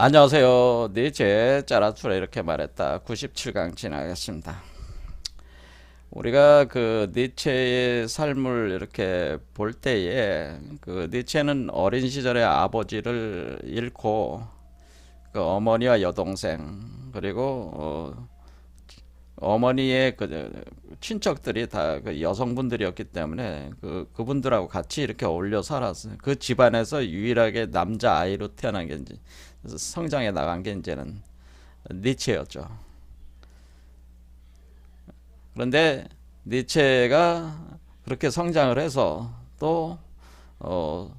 안녕하세요. 니체 짜라투라 이렇게 말했다. 97강 진행하겠습니다. 우리가 그 니체의 삶을 이렇게 볼 때에 그 니체는 어린 시절에 아버지를 잃고 그 어머니와 여동생 그리고 어머니의 그 친척들이 다 그 여성분들이었기 때문에 그분들하고 같이 이렇게 어울려 살았어요. 그 집안에서 유일하게 남자 아이로 태어난 게 이제 성장해 나간 게 이제는 니체였죠. 그런데 니체가 그렇게 성장을 해서 또 어,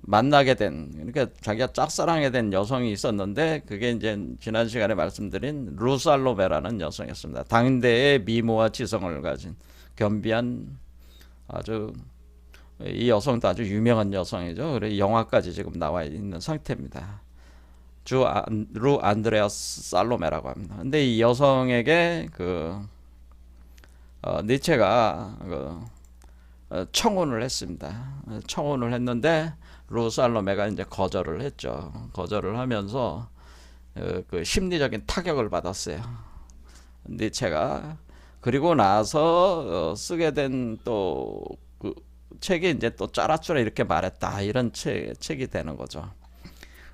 만나게 된, 그러니까 자기가 짝사랑하게 된 여성이 있었는데 그게 이제 지난 시간에 말씀드린 루살로메라는 여성이었습니다. 당대의 미모와 지성을 가진 겸비한 아주, 이 여성도 아주 유명한 여성이죠. 그래 영화까지 지금 나와 있는 상태입니다. 루 안드레아스 살로메라고 합니다. 근데 이 여성에게 니체가 청혼을 했습니다. 청혼을 했는데 루 살로메가 이제 거절을 했죠. 거절을 하면서 그 심리적인 타격을 받았어요. 니체가. 그리고 나서 쓰게 된 또 그 책이 이제 또 짜라쭈라 이렇게 말했다 이런 책이 되는 거죠.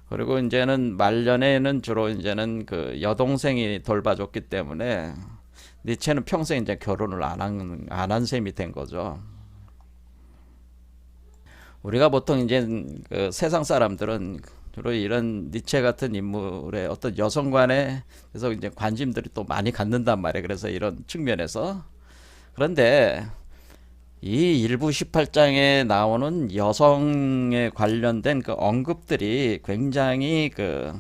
그리고 이제는 말년에는 주로 이제는 그 여동생이 돌봐줬기 때문에 니체는 평생 이제 결혼을 안 한 셈이 된 거죠. 우리가 보통 이제 그 세상 사람들은 주로 이런 니체 같은 인물의 어떤 여성관에 그래서 이제 관심들이 또 많이 갖는단 말이에요. 그래서 이런 측면에서. 그런데 이 일부 18장에 나오는 여성에 관련된 그 언급들이 굉장히 그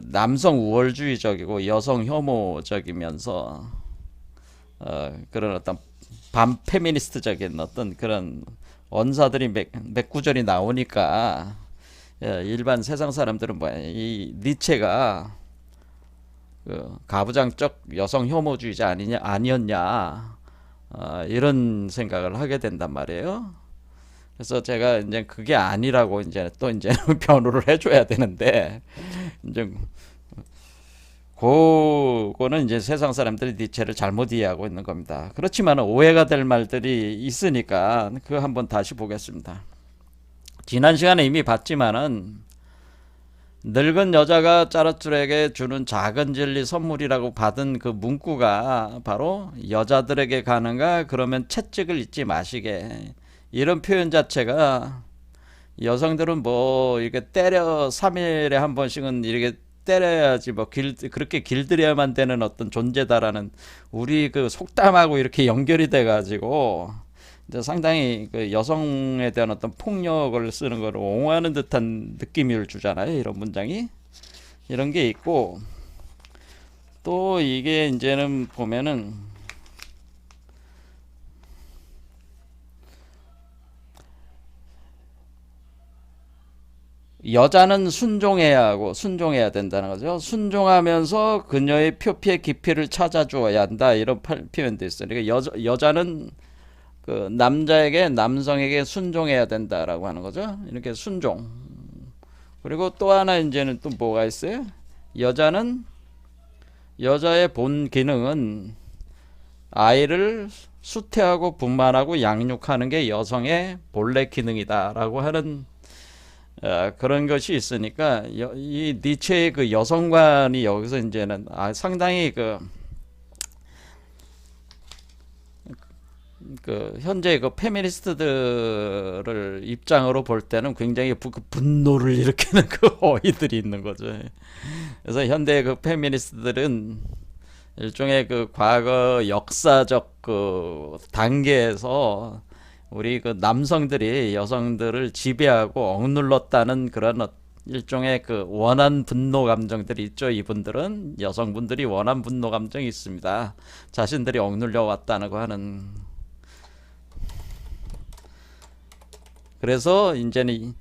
남성 우월주의적이고 여성 혐오적이면서 그런 어떤 반페미니스트적인 어떤 그런 언사들이 몇 구절이 나오니까 일반 세상 사람들은 뭐야 이 니체가 그 가부장적 여성 혐오주의자 아니었냐 이런 생각을 하게 된단 말이에요. 그래서 제가 이제 그게 아니라고 이제 또 이제 변호를 해줘야 되는데 이제 그거는 이제 세상 사람들이 니체를 잘못 이해하고 있는 겁니다. 그렇지만 오해가 될 말들이 있으니까 그거 한번 다시 보겠습니다. 지난 시간에 이미 봤지만은 늙은 여자가 짜라툴에게 주는 작은 진리 선물이라고 받은 그 문구가 바로 여자들에게 가는가 그러면 채찍을 잊지 마시게 이런 표현 자체가 여성들은 뭐 이렇게 때려 3일에 한 번씩은 이렇게 때려야지 뭐 그렇게 길들여야만 되는 어떤 존재다라는 우리 그 속담하고 이렇게 연결이 돼 가지고 이제 상당히 그 여성에 대한 어떤 폭력을 쓰는 걸 옹호하는 듯한 느낌을 주잖아요. 이런 문장이 이런 게 있고 또 이게 이제는 보면은 여자는 순종해야 하고 순종해야 된다는 거죠. 순종하면서 그녀의 표피의 깊이를 찾아주어야 한다 이런 표현도 있어요. 그러니까 여자는 그 남성에게 순종해야 된다라고 하는 거죠. 이렇게 순종. 그리고 또 하나 이제는 또 뭐가 있어요? 여자는 여자의 본 기능은 아이를 수태하고 분만하고 양육하는 게 여성의 본래 기능이다라고 하는 그런 것이 있으니까 이 니체의 그 여성관이 여기서 이제는 상당히 그 현재 그 페미니스트들을 입장으로 볼 때는 굉장히 분노를 일으키는 그 어휘들이 있는 거죠. 그래서 현대 그 페미니스트들은 일종의 그 과거 역사적 그 단계에서 우리 그 남성들이 여성들을 지배하고 억눌렀다는 그런 일종의 그 원한 분노 감정들이 있죠. 이분들은 여성분들이 원한 분노 감정이 있습니다. 자신들이 억눌려 왔다는 거 하는. 그래서 이제는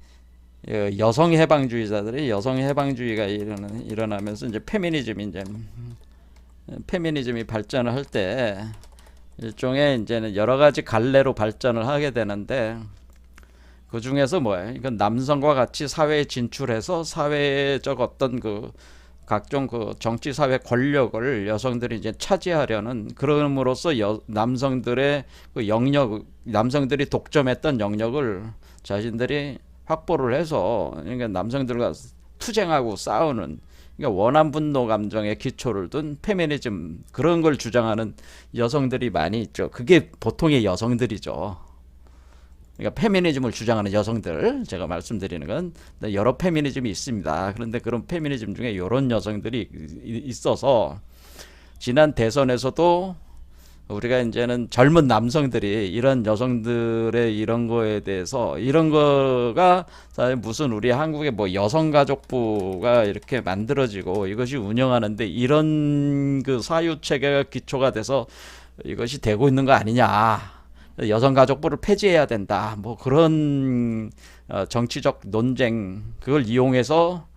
여성 해방주의자들이 여성 해방주의가 일어나면서 이제 페미니즘이 발전을 할 때 일종의 이제는 여러 가지 갈래로 발전을 하게 되는데 그 중에서 뭐예요? 이건 남성과 같이 사회에 진출해서 사회적 어떤 그 각종 그 정치 사회 권력을 여성들이 이제 차지하려는, 그럼으로써 남성들의 그 영역, 남성들이 독점했던 영역을 자신들이 확보를 해서, 그러니까 남성들과 투쟁하고 싸우는, 그러니까 원한 분노 감정에 기초를 둔 페미니즘, 그런 걸 주장하는 여성들이 많이 있죠. 그게 보통의 여성들이죠. 그러니까 페미니즘을 주장하는 여성들, 제가 말씀드리는 건 여러 페미니즘이 있습니다. 그런데 그런 페미니즘 중에 이런 여성들이 있어서 지난 대선에서도 우리가 이제는 젊은 남성들이 이런 여성들의 이런 거에 대해서, 이런 거가 사실 무슨 우리 한국의 뭐 여성가족부가 이렇게 만들어지고 이것이 운영하는데 이런 그 사유 체계가 기초가 돼서 이것이 되고 있는 거 아니냐. 여성가족부를 폐지해야 된다. 뭐 그런 정치적 논쟁, 그걸 이용해서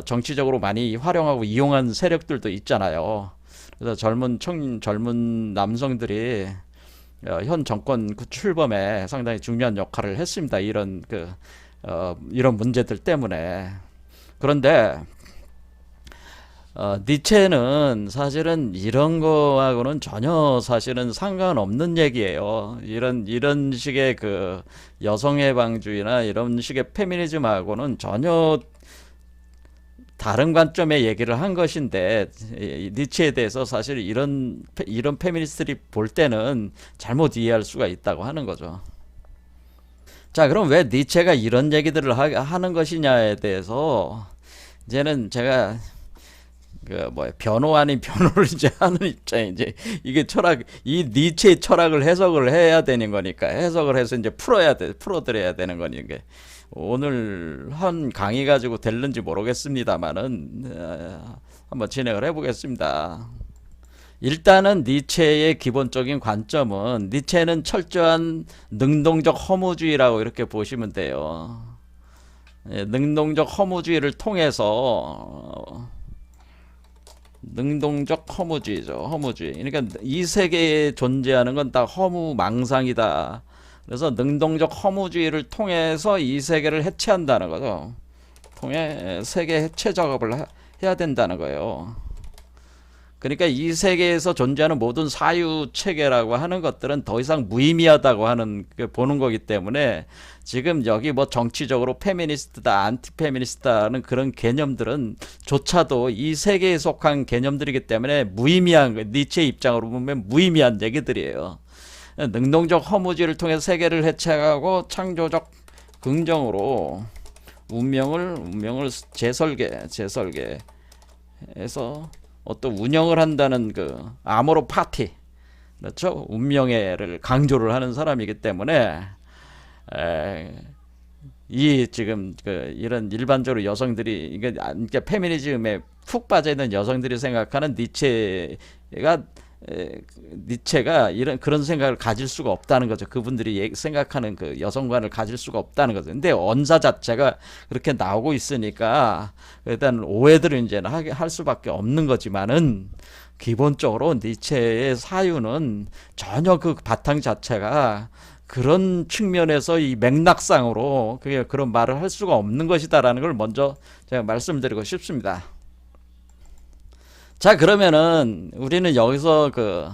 정치적으로 많이 활용하고 이용한 세력들도 있잖아요. 그래서 젊은 남성들이 현 정권 출범에 상당히 중요한 역할을 했습니다. 이런 문제들 때문에. 그런데 니체는 사실은 이런 거하고는 전혀 사실은 상관없는 얘기예요. 이런 식의 그 여성해방주의나 이런 식의 페미니즘하고는 전혀 다른 관점의 얘기를 한 것인데, 니체에 대해서 사실 이런 페미니스트들이 볼 때는 잘못 이해할 수가 있다고 하는 거죠. 자, 그럼 왜 니체가 이런 얘기들을 하는 것이냐에 대해서 이제는 제가 그 뭐야, 변호 아닌 변호를 이제 하는 입장에, 이제 이게 이 니체의 철학을 해석을 해야 되는 거니까, 해석을 해서 이제 풀어드려야 되는 거니까, 오늘 한 강의 가지고 될는지 모르겠습니다만은 한번 진행을 해보겠습니다. 일단은 니체의 기본적인 관점은, 니체는 철저한 능동적 허무주의라고 이렇게 보시면 돼요. 능동적 허무주의를 통해서, 능동적 허무주의죠. 허무주의. 그러니까 이 세계에 존재하는 건 다 허무망상이다. 그래서 능동적 허무주의를 통해서 이 세계를 해체한다는 거죠. 통해 세계 해체 작업을 해야 된다는 거예요. 그러니까 이 세계에서 존재하는 모든 사유 체계라고 하는 것들은 더 이상 무의미하다고 보는 거기 때문에, 지금 여기 뭐 정치적으로 페미니스트다, 안티페미니스트다는 그런 개념들은 조차도 이 세계에 속한 개념들이기 때문에 무의미한, 니체의 입장으로 보면 무의미한 얘기들이에요. 능동적 허무주의를 통해 세계를 해체하고 창조적 긍정으로 운명을 재설계해서 어떤 운영을 한다는 그 아모르 파티, 그렇죠? 운명애를 강조를 하는 사람이기 때문에, 이 지금 이런 일반적으로 여성들이, 이게 페미니즘에 푹 빠져 있는 여성들이 생각하는 니체가 그런 생각을 가질 수가 없다는 거죠. 그분들이 생각하는 그 여성관을 가질 수가 없다는 거죠. 근데 언사 자체가 그렇게 나오고 있으니까 일단 오해들을 이제 할 수밖에 없는 거지만은, 기본적으로 니체의 사유는 전혀 그 바탕 자체가 그런 측면에서 이 맥락상으로 그런 말을 할 수가 없는 것이다라는 걸 먼저 제가 말씀드리고 싶습니다. 자, 그러면은 우리는 여기서 그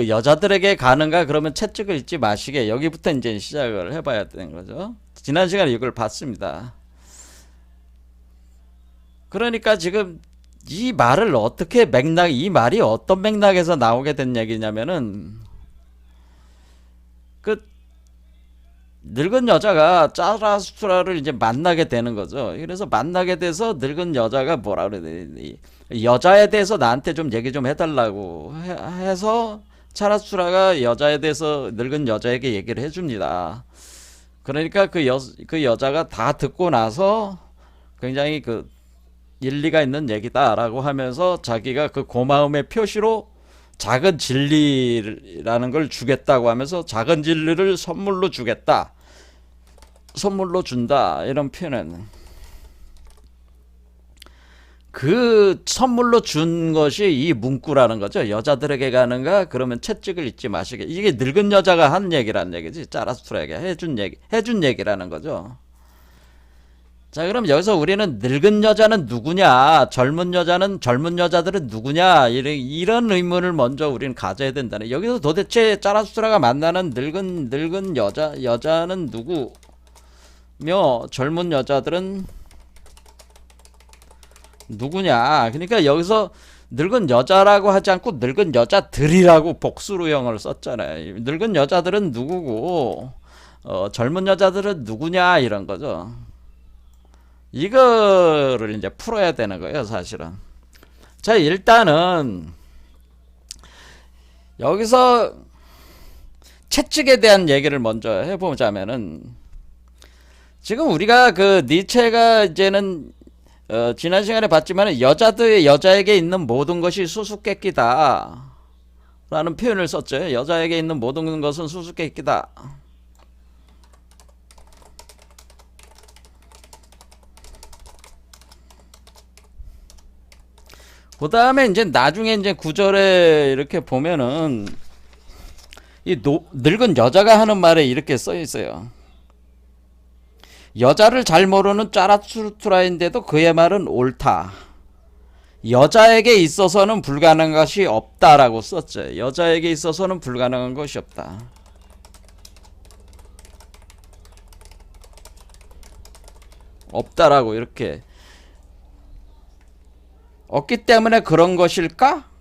여자들에게 가는가, 그러면 채찍을 잊지 마시게, 여기부터 이제 시작을 해봐야 되는 거죠. 지난 시간에 이걸 봤습니다. 그러니까 지금 이 말을 이 말이 어떤 맥락에서 나오게 된 얘기냐면은, 그 늙은 여자가 짜라수라를 이제 만나게 되는 거죠. 그래서 만나게 돼서 늙은 여자가 뭐라 그래야 되지? 여자에 대해서 나한테 좀 얘기 좀 해달라고 해서 차라수라가 여자에 대해서 늙은 여자에게 얘기를 해줍니다. 그러니까 그 여자가 다 듣고 나서 굉장히 그 일리가 있는 얘기다라고 하면서 자기가 그 고마움의 표시로 작은 진리라는 걸 주겠다고 하면서, 작은 진리를 선물로 주겠다, 선물로 준다, 이런 표현은, 그 선물로 준 것이 이 문구라는 거죠. 여자들에게 가는가? 그러면 채찍을 잊지 마시게. 이게 늙은 여자가 한 얘기라는 얘기지. 짜라스투라에게 해준 얘기라는 거죠. 자, 그럼 여기서 우리는 늙은 여자는 누구냐, 젊은 여자들은 누구냐, 이런 의문을 먼저 우리는 가져야 된다네. 여기서 도대체 짜라수트라가 만나는 늙은 여자는 누구며, 젊은 여자들은 누구냐. 그러니까 여기서 늙은 여자라고 하지 않고 늙은 여자들이라고 복수로형을 썼잖아요. 늙은 여자들은 누구고, 젊은 여자들은 누구냐, 이런 거죠. 이거를 이제 풀어야 되는 거예요, 사실은. 자, 일단은 여기서 채찍에 대한 얘기를 먼저 해보자면은, 지금 우리가 그 니체가 이제는 지난 시간에 봤지만 여자에게 있는 모든 것이 수수께끼다 라는 표현을 썼죠. 여자에게 있는 모든 것은 수수께끼다. 그 다음에 이제 나중에 이제 구절에 이렇게 보면은 이 늙은 여자가 하는 말에 이렇게 써 있어요. 여자를 잘 모르는 짜라투라인데도 그의 말은 옳다. 여자에게 있어서는 불가능한 것이 없다라고 썼죠. 여자에게 있어서는 불가능한 것이 없다. 없다라고 이렇게. 없기 때문에 그런 것일까?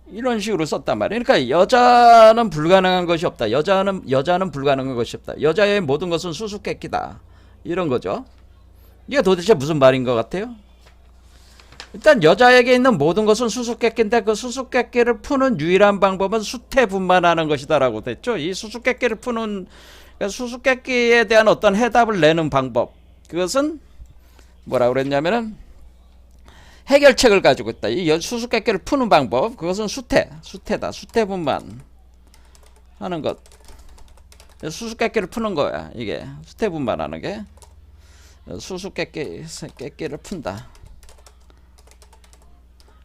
이런 식으로 썼단 말이에요. 그러니까 여자는 불가능한 것이 없다. 여자는 불가능한 것이 없다. 여자의 모든 것은 수수께끼다. 이런 거죠. 이게 도대체 무슨 말인 것 같아요? 일단 여자에게 있는 모든 것은 수수께끼인데 그 수수께끼를 푸는 유일한 방법은 수태분만하는 것이다라고 됐죠. 이 수수께끼를 푸는, 그러니까 수수께끼에 대한 어떤 해답을 내는 방법, 그것은 뭐라고 그랬냐면은 해결책을 가지고 있다. 이 수수께끼를 푸는 방법, 그것은 수태다. 수태분만 하는 것. 수수께끼를 푸는 거야. 이게 수태분만 하는 게 수수께끼를 푼다.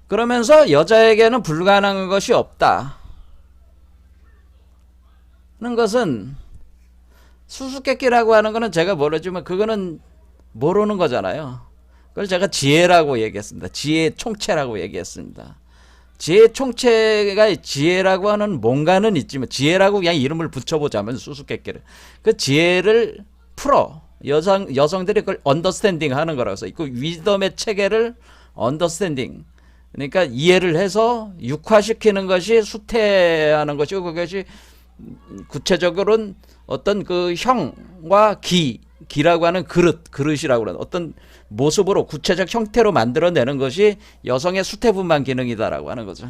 그러면서 여자에게는 불가능한 것이 없다 는 것은, 수수께끼라고 하는 거는 제가 모르지만 그거는 모르는 거잖아요. 그걸 제가 지혜라고 얘기했습니다. 지혜의 총체라고 얘기했습니다. 지혜의 총체가 지혜라고 하는 뭔가는 있지만, 지혜라고 그냥 이름을 붙여보자면 수수께끼를, 그 지혜를 풀어. 여성들이 그걸 언더스탠딩 하는 거라고 해서 그 위덤의 체계를 언더스탠딩, 그러니까 이해를 해서 육화시키는 것이 수태하는 것이고, 그것이 구체적으로는 어떤 그 형과 기라고 하는 그릇이라고 하는 어떤 모습으로 구체적 형태로 만들어내는 것이 여성의 수태분만 기능이다라고 하는 거죠.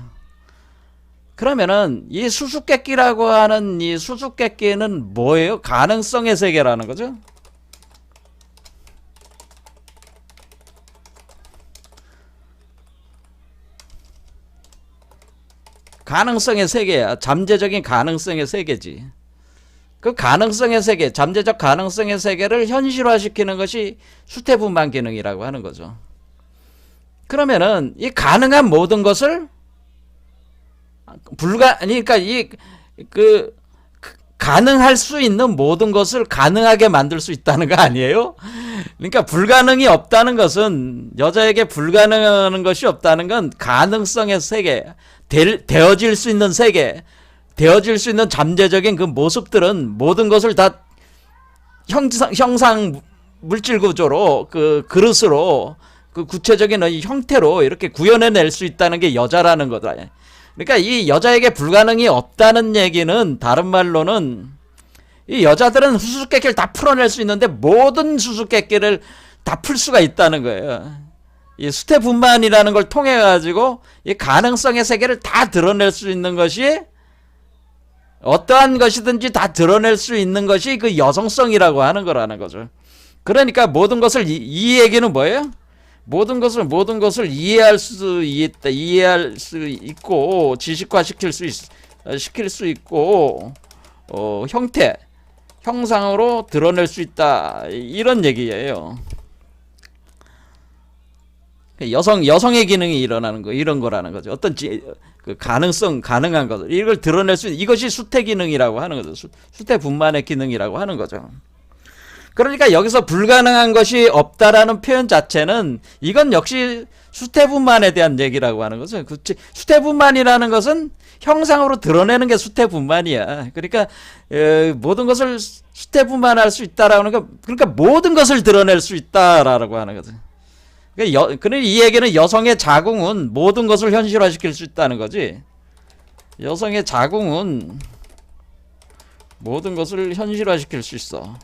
그러면은 이 수수께끼라고 하는 이 수수께끼는 뭐예요? 가능성의 세계라는 거죠. 가능성의 세계야. 잠재적인 가능성의 세계지. 그 가능성의 세계, 잠재적 가능성의 세계를 현실화시키는 것이 수태분만 기능이라고 하는 거죠. 그러면은 이 가능한 모든 것을 그러니까 가능할 수 있는 모든 것을 가능하게 만들 수 있다는 거 아니에요? 그러니까 불가능이 없다는 것은, 여자에게 불가능한 것이 없다는 건 가능성의 세계, 되어질 수 있는 세계, 되어질 수 있는 잠재적인 그 모습들은 모든 것을 다 형상 물질 구조로, 그 그릇으로, 그 구체적인 형태로 이렇게 구현해낼 수 있다는 게 여자라는 거다. 그러니까 이 여자에게 불가능이 없다는 얘기는, 다른 말로는 이 여자들은 수수께끼를 다 풀어낼 수 있는데 모든 수수께끼를 다 풀 수가 있다는 거예요. 이 수태분만이라는 걸 통해 가지고 이 가능성의 세계를 다 드러낼 수 있는 것이, 어떠한 것이든지 다 드러낼 수 있는 것이 그 여성성이라고 하는 거라는 거죠. 그러니까 모든 것을 이 얘기는 뭐예요? 모든 것을 이해할 수 있고, 지식화 시킬 수 있고, 형상으로 드러낼 수 있다, 이런 얘기예요. 여성의 기능이 일어나는 거, 이런 거라는 거죠. 어떤 그 가능한 것을, 이걸 드러낼 수 있는, 이것이 수태 기능이라고 하는 거죠. 수태 분만의 기능이라고 하는 거죠. 그러니까 여기서 불가능한 것이 없다라는 표현 자체는 이건 역시 수태분만에 대한 얘기라고 하는 거죠. 수태분만이라는 것은 형상으로 드러내는 게 수태분만이야. 그러니까 모든 것을 수태분만할 수 있다라는 거, 그러니까 모든 것을 드러낼 수 있다라고 하는 거죠. 그러니까 이 얘기는 여성의 자궁은 모든 것을 현실화시킬 수 있다는 거지. 여성의 자궁은 모든 것을 현실화시킬 수 있어.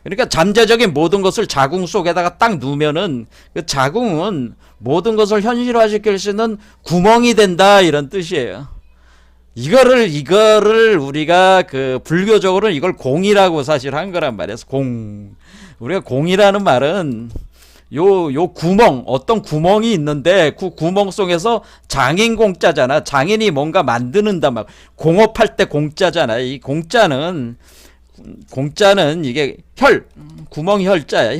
그러니까 잠재적인 모든 것을 자궁 속에다가 딱 누면은 그 자궁은 모든 것을 현실화시킬 수 있는 구멍이 된다, 이런 뜻이에요. 이거를 우리가 그 불교적으로는 이걸 공이라고 사실 한 거란 말이에요. 공. 우리가 공이라는 말은 요 구멍, 어떤 구멍이 있는데 그 구멍 속에서 장인 공짜잖아. 장인이 뭔가 만드는다 막 공업할 때 공짜잖아. 이 공짜는 이게 구멍 혈자야.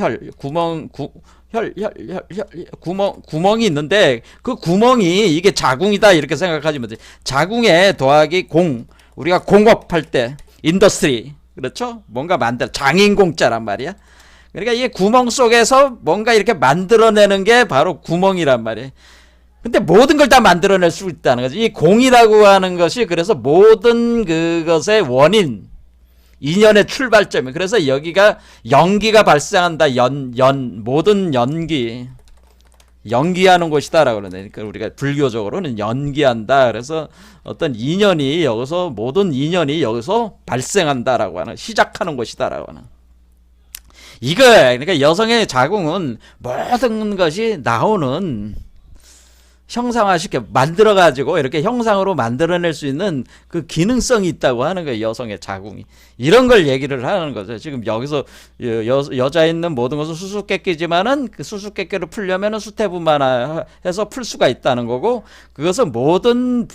구멍이 있는데 그 구멍이 이게 자궁이다, 이렇게 생각하시면 돼. 자궁에 더하기 공, 우리가 공업할 때 인더스트리, 그렇죠? 뭔가 장인 공짜란 말이야. 그러니까 이게 구멍 속에서 뭔가 이렇게 만들어내는 게 바로 구멍이란 말이에요. 근데 모든 걸 다 만들어낼 수 있다는 거지. 이 공이라고 하는 것이 그래서 모든 그것의 원인, 인연의 출발점이. 그래서 여기가 연기가 발생한다. 모든 연기하는 곳이다라고 그러니까 우리가 불교적으로는 연기한다. 그래서 어떤 인연이 여기서, 모든 인연이 여기서 발생한다라고 하는, 시작하는 곳이다라고 하는. 그러니까 여성의 자궁은 모든 것이 나오는, 형상화시켜 만들어가지고 이렇게 형상으로 만들어낼 수 있는 그 기능성이 있다고 하는 거예요. 여성의 자궁이. 이런 걸 얘기를 하는 거죠. 지금 여기서 여자에 있는 모든 것은 수수께끼지만은 그 수수께끼를 풀려면은 수태분만해서 풀 수가 있다는 거고, 그것은 모든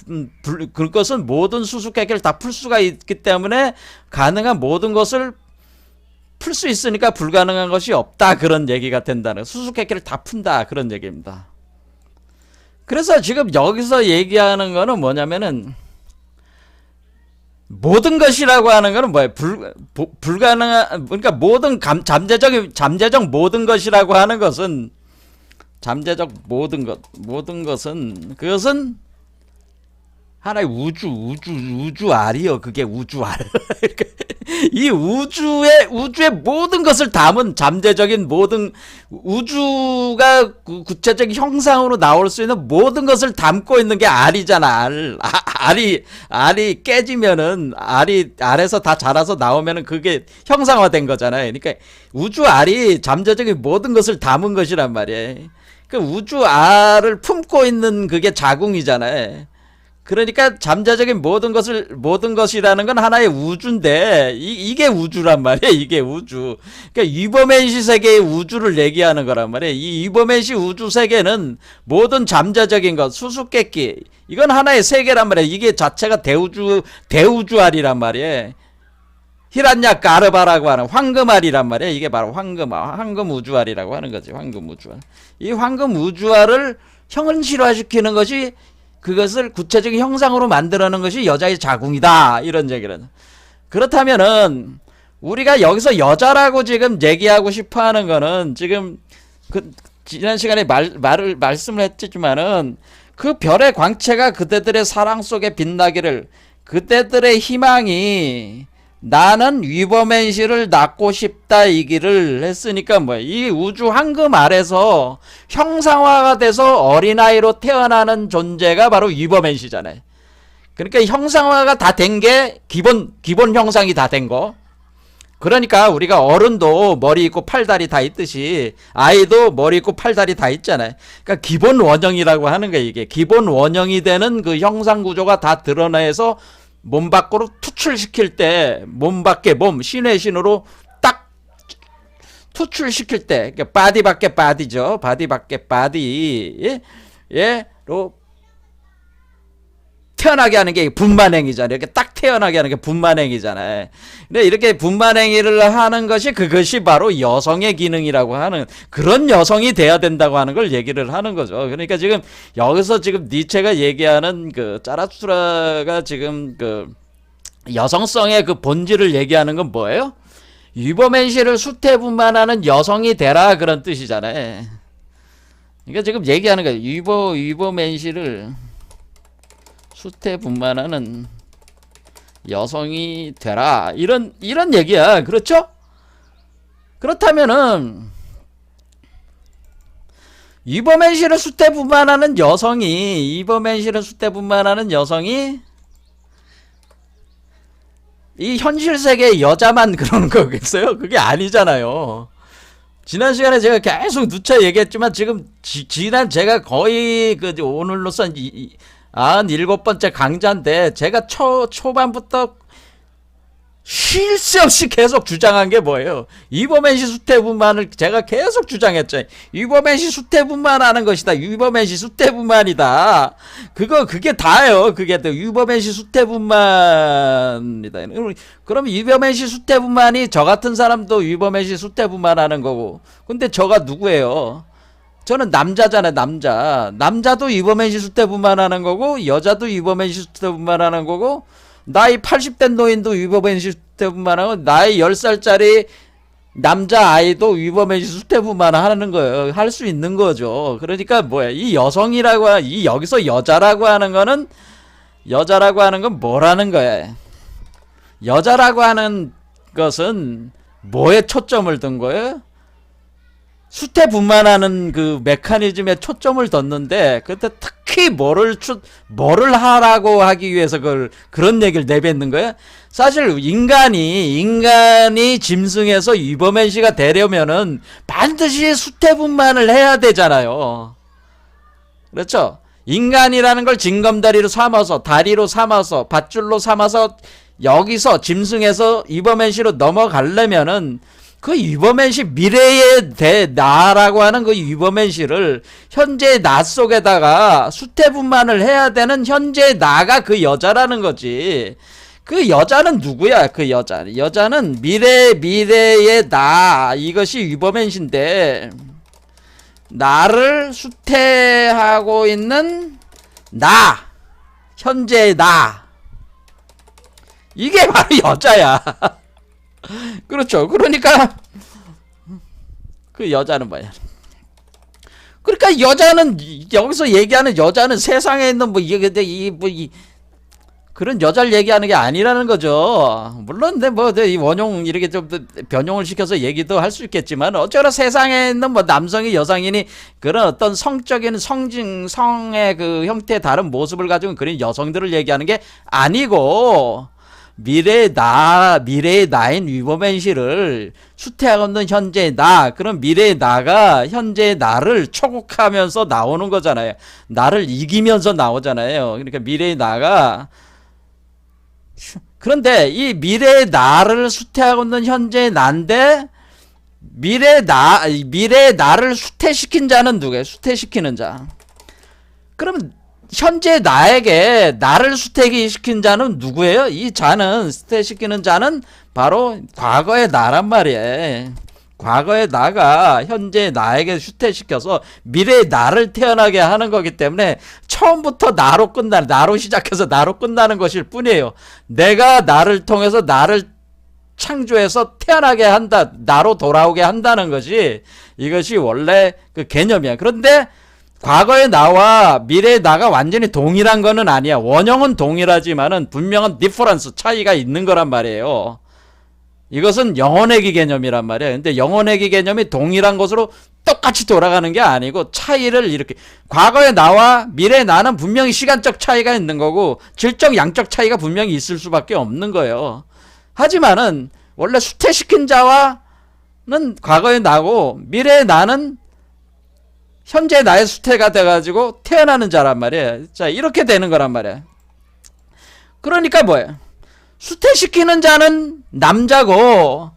수수께끼를 다 풀 수가 있기 때문에 가능한 모든 것을 풀 수 있으니까 불가능한 것이 없다, 그런 얘기가 된다는, 수수께끼를 다 푼다, 그런 얘기입니다. 그래서 지금 여기서 얘기하는 거는 뭐냐면은, 모든 것이라고 하는 거는 뭐예요? 불가능한, 그러니까 모든 잠재적 모든 것이라고 하는 것은, 잠재적 모든 것은, 그것은 하나의 우주 알이요. 그게 우주 알. 이 우주의 모든 것을 담은 잠재적인 모든, 우주가 구체적인 형상으로 나올 수 있는 모든 것을 담고 있는 게 알이잖아. 알이 깨지면은, 알에서 다 자라서 나오면은 그게 형상화된 거잖아요. 그러니까 우주 알이 잠재적인 모든 것을 담은 것이란 말이에요. 그 우주 알을 품고 있는 그게 자궁이잖아요. 그러니까 잠재적인 모든 것이라는 건 하나의 우주인데, 이게 우주란 말이에요. 이게 우주. 그러니까 이버맨시 세계의 우주를 얘기하는 거란 말이에요. 이 이버맨시 우주 세계는 모든 잠재적인 것, 수수께끼, 이건 하나의 세계란 말이에요. 이게 자체가 대우주알이란 말이에요. 히란야 까르바라고 하는 황금알이란 말이에요. 이게 바로 황금 우주알이라고 하는 거지. 황금 우주알. 이 황금 우주알을 현실화시키는 것이, 그것을 구체적인 형상으로 만들어내는 것이 여자의 자궁이다, 이런 얘기를. 그렇다면은 우리가 여기서 여자라고 지금 얘기하고 싶어하는 거는, 지금 지난 시간에 말씀을 했지만은, 그 별의 광채가 그대들의 사랑 속에 빛나기를, 그대들의 희망이 나는 위버맨시를 낳고 싶다 이기를 했으니까 뭐야, 이 우주 황금 아래서 형상화가 돼서 어린아이로 태어나는 존재가 바로 위버맨시잖아요. 그러니까 형상화가 다 된 게 기본 형상이 다 된 거. 그러니까 우리가 어른도 머리 있고 팔다리 다 있듯이 아이도 머리 있고 팔다리 다 있잖아요. 그러니까 기본 원형이라고 하는 거예요. 이게 기본 원형이 되는 그 형상 구조가 다 드러나서 몸 밖으로 투출시킬 때, 몸 밖에 몸, 신의 신으로 딱 투출시킬 때, 그러니까 바디 밖에 바디죠. 바디 밖에 바디, 로 태어나게 하는 게 분만행위잖아요. 이렇게 딱 태어나게 하는 게 분만행위잖아요. 근데 이렇게 분만행위를 하는 것이 그것이 바로 여성의 기능이라고 하는 그런 여성이 돼야 된다고 하는 걸 얘기를 하는 거죠. 그러니까 지금 여기서 지금 니체가 얘기하는 그 짜라투라가 지금 그 여성성의 그 본질을 얘기하는 건 뭐예요? 유보맨시를 수태분만하는 여성이 되라 그런 뜻이잖아요. 그러니까 지금 얘기하는 거예요. 유보맨시를 수태분만하는 여성이 되라 이런 얘기야. 그렇죠? 그렇다면은 유보맨시를 수태분만하는 여성이 이 현실 세계의 여자만 그러는 거겠어요? 그게 아니잖아요. 지난 시간에 제가 계속 누차 얘기했지만 지금 지난 제가 거의 그 오늘로선 97번째 강좌인데 제가 초반부터 쉴 새 없이 계속 주장한 게 뭐예요? 유보맨시 수태분만을 제가 계속 주장했죠. 유보맨시 수태분만하는 것이다. 유보맨시 수태분만이다. 그게 다예요. 그게 유보맨시 수태분만이다. 그럼 유보맨시 수태분만이 저 같은 사람도 유보맨시 수태분만하는 거고. 근데 저가 누구예요? 저는 남자잖아요. 남자도 유보맨시 수태분만하는 거고 여자도 유보맨시 수태분만하는 거고 나이 80된 노인도 유보맨시 수태분만 하고 나이 10살짜리 남자아이도 유보맨시 수태분만 하는 거예요. 할 수 있는 거죠. 그러니까 뭐야 이 여성이라고 이 여기서 여자라고 하는 건 뭐라는 거야. 여자라고 하는 것은 뭐에 초점을 둔 거예요? 수태분만하는 그 메커니즘에 초점을 뒀는데 그때 특히 뭐를 하라고 하기 위해서 그런 얘기를 내뱉는 거야? 사실 인간이 짐승에서 유보맨시가 되려면은 반드시 수태분만을 해야 되잖아요. 그렇죠? 인간이라는 걸 징검다리로 삼아서 다리로 삼아서 밧줄로 삼아서 여기서 짐승에서 유보맨시로 넘어가려면은 그 유보맨시 미래의 나라고 하는 그 유보맨시를 현재의 나 속에다가 수태분만을 해야 되는 현재의 나가 그 여자라는 거지. 그 여자는 누구야? 그 여자는 미래의 나 이것이 유보맨시인데 나를 수태하고 있는 나 현재의 나 이게 바로 여자야. 그렇죠. 그러니까 그 여자는 뭐야? 그러니까 여자는 여기서 얘기하는 여자는 세상에 있는 그런 여자를 얘기하는 게 아니라는 거죠. 물론 이 원용 이렇게 좀 변용을 시켜서 얘기도 할 수 있겠지만 어쩌나 세상에 있는 남성이 여성이니 그런 어떤 성적인 성의 그 형태의 다른 모습을 가지고 그런 여성들을 얘기하는 게 아니고. 미래의 나인 유보맨시를 수태하고 있는 현재의 나, 그럼 미래의 나가 현재의 나를 초국하면서 나오는 거잖아요. 나를 이기면서 나오잖아요. 그러니까 미래의 나가 그런데 이 미래의 나를 수태하고 있는 현재의 나인데 미래의 나를 수태시킨 자는 누구예요? 수태시키는 자. 그러면 현재 나에게 나를 수태시킨 자는 누구예요? 이 자는 수태시키는 자는 바로 과거의 나란 말이에요. 과거의 나가 현재 나에게 수태시켜서 미래의 나를 태어나게 하는 거기 때문에 처음부터 나로 시작해서 나로 끝나는 것일 뿐이에요. 내가 나를 통해서 나를 창조해서 태어나게 한다, 나로 돌아오게 한다는 것이 이것이 원래 그 개념이야. 그런데 과거의 나와 미래의 나가 완전히 동일한 거는 아니야. 원형은 동일하지만은 분명한 디퍼런스 차이가 있는 거란 말이에요. 이것은 영혼회귀 개념이란 말이야. 근데 영혼회귀 개념이 동일한 것으로 똑같이 돌아가는 게 아니고 차이를 이렇게 과거의 나와 미래의 나는 분명히 시간적 차이가 있는 거고 질적 양적 차이가 분명히 있을 수밖에 없는 거예요. 하지만은 원래 수태시킨 자와는 과거의 나고 미래의 나는 현재 나의 수태가 돼가지고 태어나는 자란 말이에요. 자, 이렇게 되는 거란 말이에요. 그러니까 뭐예요? 수태시키는 자는 남자고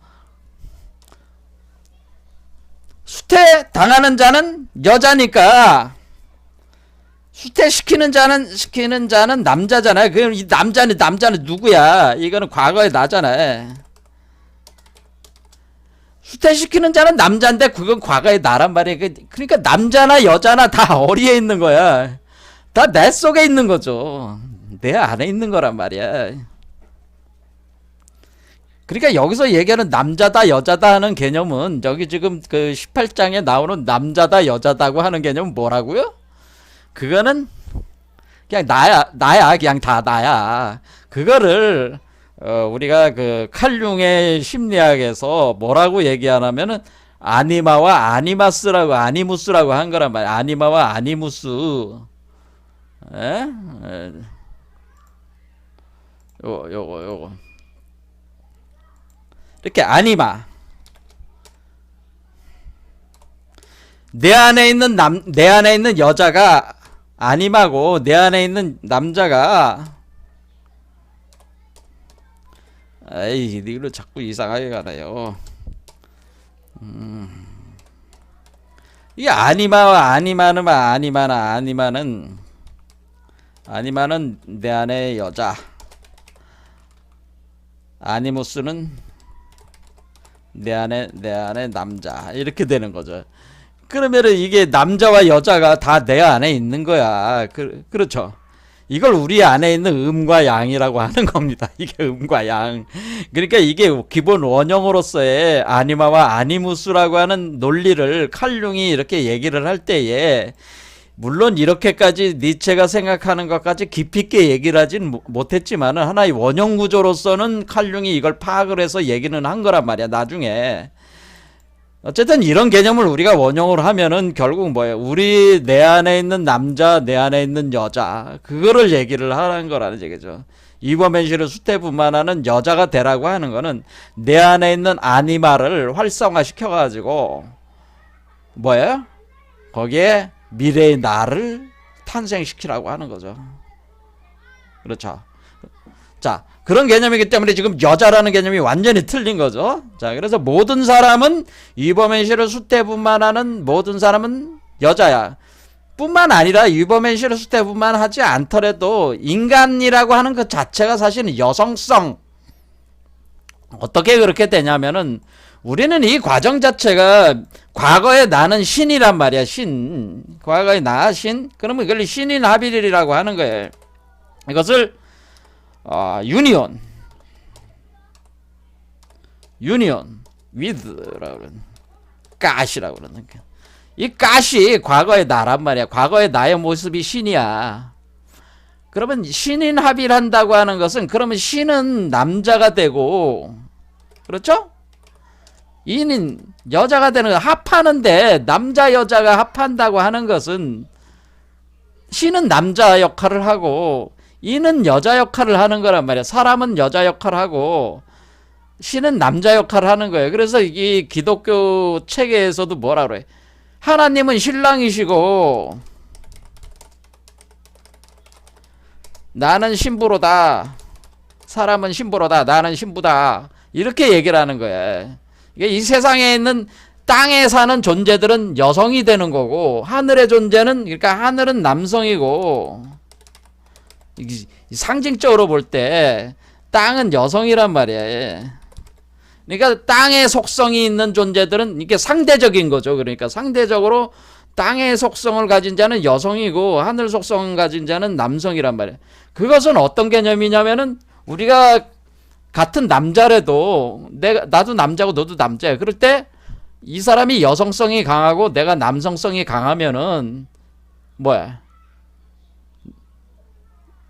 수태 당하는 자는 여자니까 시키는 자는 남자잖아요. 그럼 이 남자는 누구야? 이거는 과거의 나잖아요. 수태시키는 자는 남자인데 그건 과거의 나란 말이에요. 그러니까 남자나 여자나 다 어리에 있는 거야. 다 내 속에 있는 거죠. 내 안에 있는 거란 말이야. 그러니까 여기서 얘기하는 남자다 여자다 하는 개념은 여기 지금 그 18장에 나오는 남자다 여자다고 하는 개념은 뭐라고요? 그거는 그냥 나야 그냥 다 나야. 그거를 우리가 그 칼융의 심리학에서 뭐라고 얘기하냐면은 아니마와 아니무스라고 한 거란 말이야. 아니마와 아니무스. 에? 요거. 이렇게 아니마. 내 안에 있는 여자가 아니마고 내 안에 있는 남자가 에이 이거 자꾸 이상하게 가나요. 이 아니마는 내 안의 여자, 아니무스는 내 안에 남자 이렇게 되는 거죠. 그러면은 이게 남자와 여자가 다 내 안에 있는 거야. 그렇죠. 이걸 우리 안에 있는 음과 양이라고 하는 겁니다. 이게 음과 양. 그러니까 이게 기본 원형으로서의 아니마와 아니무스라고 하는 논리를 칼융이 이렇게 얘기를 할 때에 물론 이렇게까지 니체가 생각하는 것까지 깊이 있게 얘기를 하진 못했지만은 하나의 원형 구조로서는 칼융이 이걸 파악을 해서 얘기는 한 거란 말이야. 나중에. 어쨌든 이런 개념을 우리가 원형으로 하면은 결국 뭐예요? 우리 내 안에 있는 남자, 내 안에 있는 여자, 그거를 얘기를 하는 거라는 얘기죠. 이버맨시를 수태분만하는 여자가 되라고 하는 거는 내 안에 있는 아니마를 활성화시켜가지고 뭐예요? 거기에 미래의 나를 탄생시키라고 하는 거죠. 그렇죠. 자, 그런 개념이기 때문에 지금 여자라는 개념이 완전히 틀린 거죠. 자, 그래서 모든 사람은 이버맨시를 수태분만하는 모든 사람은 여자야. 뿐만 아니라 이버맨시를 수태분만하지 않더라도 인간이라고 하는 그 자체가 사실은 여성성. 어떻게 그렇게 되냐면은 우리는 이 과정 자체가 과거에 나는 신이란 말이야. 신. 과거에 나 신. 그러면 이걸 신인 하빌이라고 하는 거예요. 이것을 유니온 with라고 그러는 가시라고 그러는 거야. 이 가시 과거의 나란 말이야. 과거의 나의 모습이 신이야. 그러면 신인 합일한다고 하는 것은 그러면 신은 남자가 되고 그렇죠? 인인 여자가 되는 거 합하는데 남자 여자가 합한다고 하는 것은 신은 남자 역할을 하고 이는 여자 역할을 하는 거란 말이야. 사람은 여자 역할을 하고 신은 남자 역할을 하는 거예요. 그래서 이 기독교 체계에서도 뭐라 그래? 하나님은 신랑이시고 나는 신부로다. 사람은 신부로다. 나는 신부다. 이렇게 얘기를 하는 거야. 이 세상에 있는 땅에 사는 존재들은 여성이 되는 거고 하늘의 존재는 그러니까 하늘은 남성이고 상징적으로 볼 때 땅은 여성이란 말이야. 그러니까 땅의 속성이 있는 존재들은 이게 상대적인 거죠. 그러니까 상대적으로 땅의 속성을 가진 자는 여성이고 하늘 속성을 가진 자는 남성이란 말이야. 그것은 어떤 개념이냐면은 우리가 같은 남자라도 나도 남자고 너도 남자야. 그럴 때 이 사람이 여성성이 강하고 내가 남성성이 강하면은 뭐야?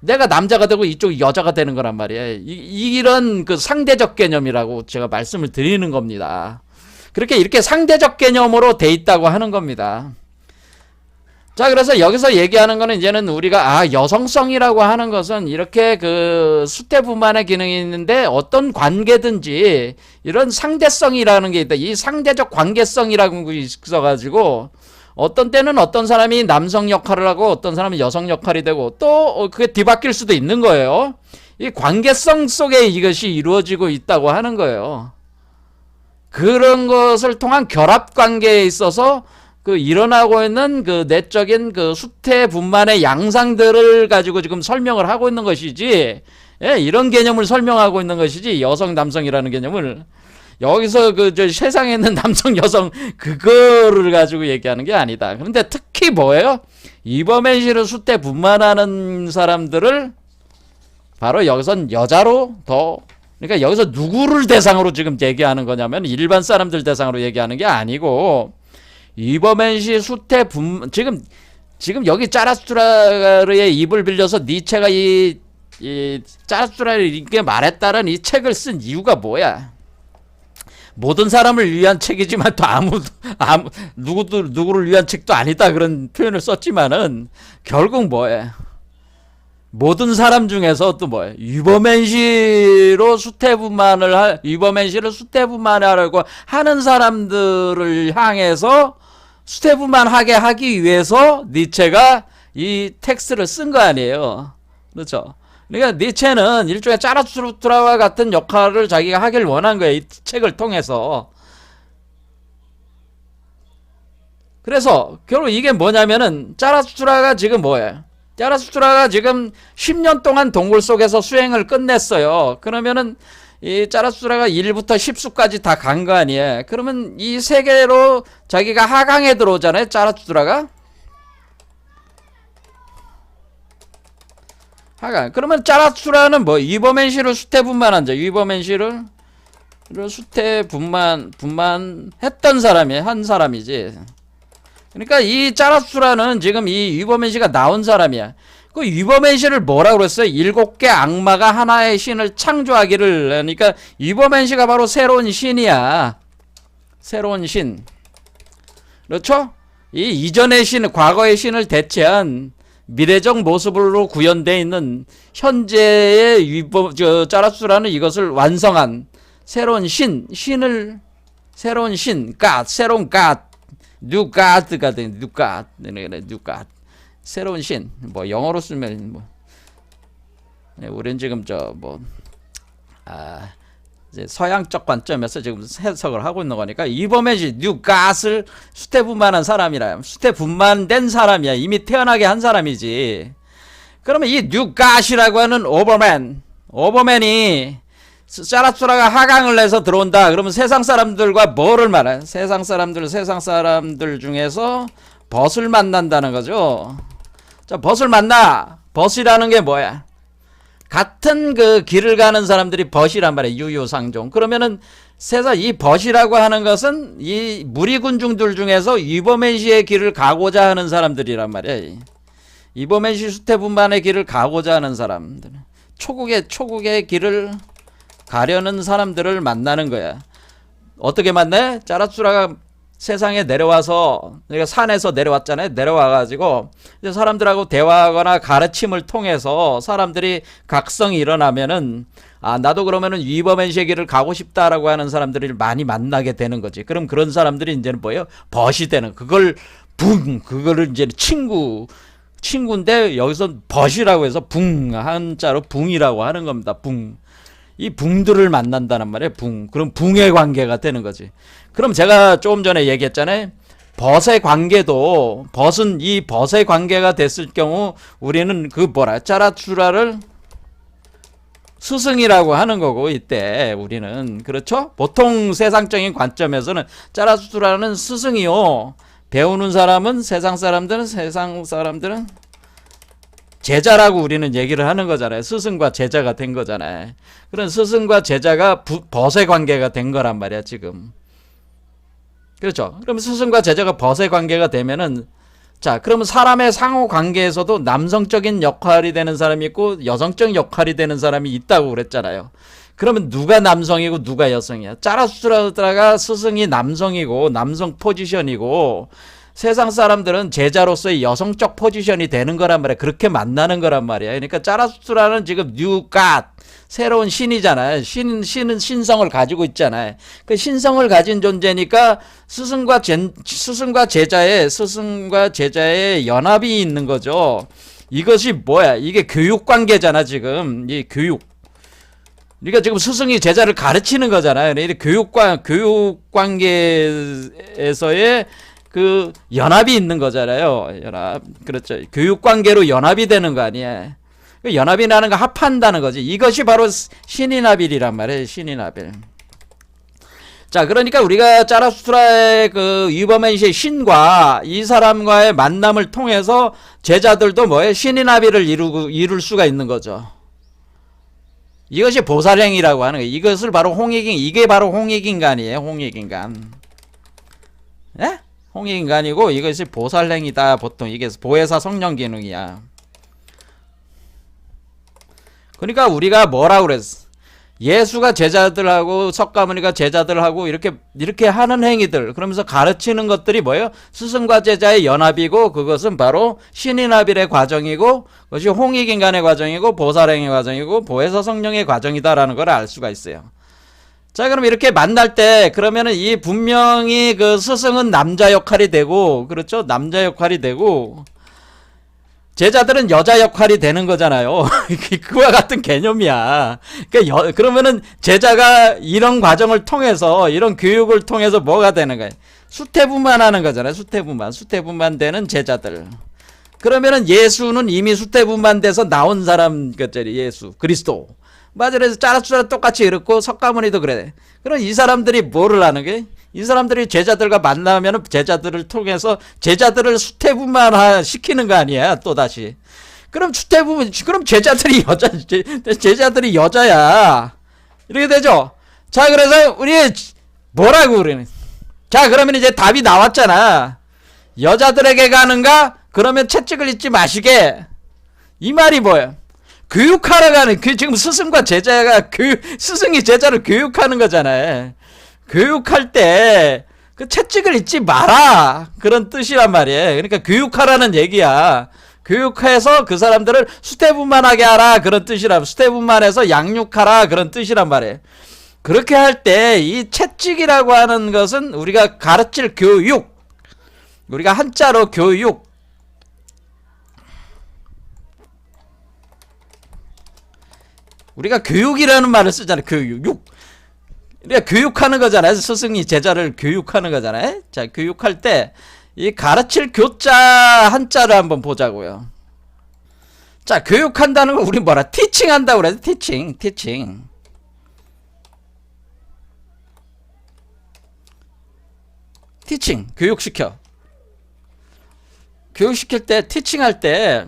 내가 남자가 되고 이쪽이 여자가 되는 거란 말이야. 이런 그 상대적 개념이라고 제가 말씀을 드리는 겁니다. 이렇게 상대적 개념으로 돼 있다고 하는 겁니다. 자, 그래서 여기서 얘기하는 거는 이제는 우리가 여성성이라고 하는 것은 이렇게 그 수태분만의 기능이 있는데 어떤 관계든지 이런 상대성이라는 게 있다. 이 상대적 관계성이라는 게 있어가지고 어떤 때는 어떤 사람이 남성 역할을 하고 어떤 사람이 여성 역할이 되고 또 그게 뒤바뀔 수도 있는 거예요. 이 관계성 속에 이것이 이루어지고 있다고 하는 거예요. 그런 것을 통한 결합 관계에 있어서 그 일어나고 있는 그 내적인 그 수태분만의 양상들을 가지고 지금 설명을 하고 있는 것이지, 예, 이런 개념을 설명하고 있는 것이지, 여성 남성이라는 개념을 여기서 그 저 세상에 있는 남성 여성 그거를 가지고 얘기하는 게 아니다. 그런데 특히 뭐예요? 이버맨시를 수태분만하는 사람들을 바로 여기선 여자로 더, 그러니까 여기서 누구를 대상으로 지금 얘기하는 거냐면 일반 사람들 대상으로 얘기하는 게 아니고, 이버맨시 지금 여기 짜라투라르의 입을 빌려서 니체가 이 짜라투라르를 이렇게 말했다는 이 책을 쓴 이유가 뭐야? 모든 사람을 위한 책이지만 또 누구를 위한 책도 아니다 그런 표현을 썼지만은 결국 뭐야? 모든 사람 중에서 또 뭐예요? 이버맨시를 수태분만하려고 하는 사람들을 향해서 수태분만하게 하기 위해서 니체가 이 텍스트를 쓴 거 아니에요. 그렇죠? 그러니까 니체는 일종의 짜라투라와 같은 역할을 자기가 하길 원한 거예요. 이 책을 통해서. 그래서 결국 이게 뭐냐면은 짜라투라가 지금 뭐예요? 짜라투라가 지금 10년 동안 동굴 속에서 수행을 끝냈어요. 그러면은 이 짜라투라가 1부터 10수까지 다 간 거 아니에요. 그러면 이 세계로 자기가 하강에 들어오잖아요. 짜라투라가. 하강. 그러면 짜라투라는 뭐 이버맨시를 수태분만한 자, 이버맨시를 분만했던 사람이 한 사람이지. 그러니까 이 짜라투라는 지금 이 이버맨시가 나온 사람이야. 그 이버맨시를 뭐라 그랬어요? 7개 악마가 하나의 신을 창조하기를. 그러니까 이버맨시가 바로 새로운 신이야. 새로운 신. 그렇죠? 이 이전의 신, 과거의 신을 대체한 미래적 모습으로 구현되어 있는 현재의 짜라투라는 이것을 완성한 새로운 새로운 신, 새로운 new god가 된 new god. 새로운 신. 뭐 영어로 쓰면 뭐 우리는 지금 이제 서양적 관점에서 지금 해석을 하고 있는 거니까 이버맨시 뉴 갓을 수태분만한 사람이라, 수태분만된 사람이야. 이미 태어나게 한 사람이지. 그러면 이 뉴 갓이라고 하는 오버맨이 짜라투라가 하강을 해서 들어온다. 그러면 세상 사람들과 뭐를 말해? 세상 사람들 중에서 벗을 만난다는 거죠. 자, 벗을 만나. 벗이라는 게 뭐야? 같은 그 길을 가는 사람들이 벗이란 말이에요. 유유상종. 그러면은 세상 이 벗이라고 하는 것은 이 무리군중들 중에서 이버맨시의 길을 가고자 하는 사람들이란 말이에요. 이버맨시 수태분만의 길을 가고자 하는 사람들. 초국의 길을 가려는 사람들을 만나는 거야. 어떻게 만나요? 짜라투라가 세상에 내려와서, 그러니까 산에서 내려왔잖아요. 내려와가지고 이제 사람들하고 대화하거나 가르침을 통해서 사람들이 각성이 일어나면은, 나도 그러면은 이버맨시의 길을 가고 싶다라고 하는 사람들을 많이 만나게 되는 거지. 그럼 그런 사람들이 이제는 뭐예요? 벗이 되는, 그거를 이제 친구인데 여기서 벗이라고 해서 한자로 붕이라고 하는 겁니다. 이 붕들을 만난다는 말이에요. 그럼 붕의 관계가 되는 거지. 그럼 제가 조금 전에 얘기했잖아요. 벗의 관계도, 벗은 이 벗의 관계가 됐을 경우 우리는 짜라투라를 스승이라고 하는 거고, 이때 우리는. 그렇죠? 보통 세상적인 관점에서는 짜라투라는 스승이요. 배우는 사람은 세상 사람들은 제자라고 우리는 얘기를 하는 거잖아요. 스승과 제자가 된 거잖아요. 그런 스승과 제자가 벗의 관계가 된 거란 말이야, 지금. 그렇죠? 그럼 스승과 제자가 벗의 관계가 되면은, 자, 그러면 사람의 상호 관계에서도 남성적인 역할이 되는 사람이 있고 여성적 역할이 되는 사람이 있다고 그랬잖아요. 그러면 누가 남성이고 누가 여성이야? 짜라투라가 스승이 남성이고 남성 포지션이고, 세상 사람들은 제자로서의 여성적 포지션이 되는 거란 말이야. 그렇게 만나는 거란 말이야. 그러니까 짜라투라는 지금 뉴 갓, 새로운 신이잖아요. 신은 신성을 가지고 있잖아요. 그 신성을 가진 존재니까 스승과 제자의 연합이 있는 거죠. 이것이 뭐야? 이게 교육 관계잖아, 지금. 이 교육. 그러니까 지금 스승이 제자를 가르치는 거잖아요. 교육 관계에서의 그 연합이 있는 거잖아요. 연합. 그렇죠. 교육 관계로 연합이 되는 거 아니에요. 그 연합이라는 거 합한다는 거지. 이것이 바로 신인아빌이란 말이에요. 신인아빌. 자, 그러니까 우리가 자라수트라의 그 이버맨시의 신과 이 사람과의 만남을 통해서 제자들도 뭐예요? 신인아빌을 이룰 수가 있는 거죠. 이것이 보살행이라고 하는 거예요. 이것을 바로 이게 바로 홍익인간이에요. 홍익인간. 예? 홍익인간이고 이것이 보살행이다. 보통 이게 보혜사 성령 기능이야. 그러니까 우리가 뭐라고 그랬어? 예수가 제자들하고 석가모니가 제자들하고 이렇게 하는 행위들, 그러면서 가르치는 것들이 뭐예요? 스승과 제자의 연합이고, 그것은 바로 신인아빌의 과정이고, 그것이 홍익인간의 과정이고, 보살행의 과정이고, 보혜사 성령의 과정이다라는 걸 알 수가 있어요. 자, 그럼 이렇게 만날 때 그러면은 이 분명히 그 스승은 남자 역할이 되고, 그렇죠? 남자 역할이 되고, 제자들은 여자 역할이 되는 거잖아요. 그와 같은 개념이야. 그러면은 제자가 이런 과정을 통해서, 이런 교육을 통해서 뭐가 되는 거야? 수태분만하는 거잖아요. 수태분만되는 제자들. 그러면은 예수는 이미 수태분만돼서 나온 사람 것들이 예수 그리스도. 맞아. 그래서 자라수트라 똑같이 이렇고 석가모니도 그래. 그럼 이 사람들이 뭐를 하는 거야? 이 사람들이 제자들과 만나면 제자들을 통해서 제자들을 수태분만 시키는 거 아니야, 또다시. 그럼 그럼 제자들이 여자야. 이렇게 되죠? 자, 그래서 우리 뭐라고 그러는? 자, 그러면 이제 답이 나왔잖아. 여자들에게 가는가? 그러면 채찍을 잊지 마시게. 이 말이 뭐야? 교육하러 가는, 지금 스승과 제자가, 스승이 제자를 교육하는 거잖아요. 교육할 때, 그 채찍을 잊지 마라. 그런 뜻이란 말이에요. 그러니까 교육하라는 얘기야. 교육해서 그 사람들을 수태분만하게 하라. 그런 뜻이라. 수태분만해서 양육하라. 그런 뜻이란 말이에요. 그렇게 할 때, 이 채찍이라고 하는 것은 우리가 가르칠 교육. 우리가 한자로 교육. 우리가 교육이라는 말을 쓰잖아요. 교육. 우리가 교육하는 거잖아요. 스승이 제자를 교육하는 거잖아요. 자, 교육할 때 이 가르칠 교자 한자를 한번 보자고요. 자, 교육한다는 거 우리 뭐라 티칭한다고 그래요. 티칭. 교육시켜. 교육시킬 때, 티칭할 때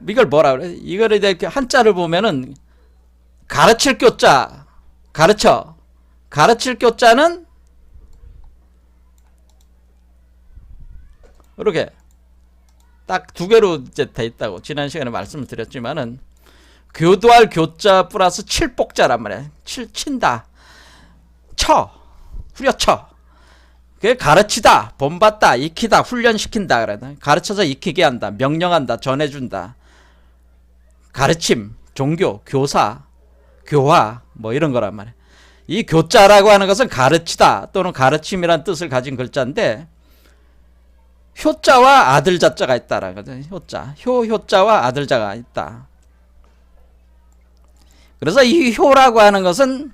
이걸 뭐라 그래? 이거를 이렇게 한자를 보면은 가르칠 교자, 가르칠 교자는 이렇게 딱 두 개로 이제 돼 있다고 지난 시간에 말씀을 드렸지만은 교도할 교자 플러스 칠복자란 말이야. 친다, 후려쳐. 그게 가르치다, 본받다, 익히다, 훈련시킨다 그래. 가르쳐서 익히게 한다, 명령한다, 전해준다. 가르침, 종교, 교사, 교화 뭐 이런 거란 말이야. 이 교자라고 하는 것은 가르치다 또는 가르침이란 뜻을 가진 글자인데 효자와 아들자자가 있다라는 거죠. 효자와 아들자가 있다. 그래서 이 효라고 하는 것은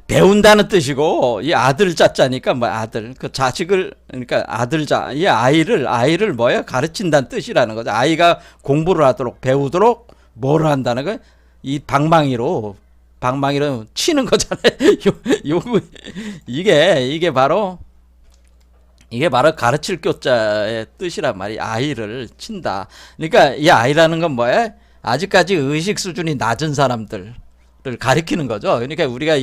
배운다는 뜻이고 이 아들자자니까 뭐 아들 그 자식을 그러니까 아들자 이 아이를 뭐야 가르친다는 뜻이라는 거죠. 아이가 공부를 하도록 배우도록 뭘 한다는 거 이 방망이로 치는 거잖아요. 이게 바로 가르칠 교자의 뜻이란 말이야. 아이를 친다. 그러니까 이 아이라는 건 뭐야? 아직까지 의식 수준이 낮은 사람들을 가리키는 거죠. 그러니까 우리가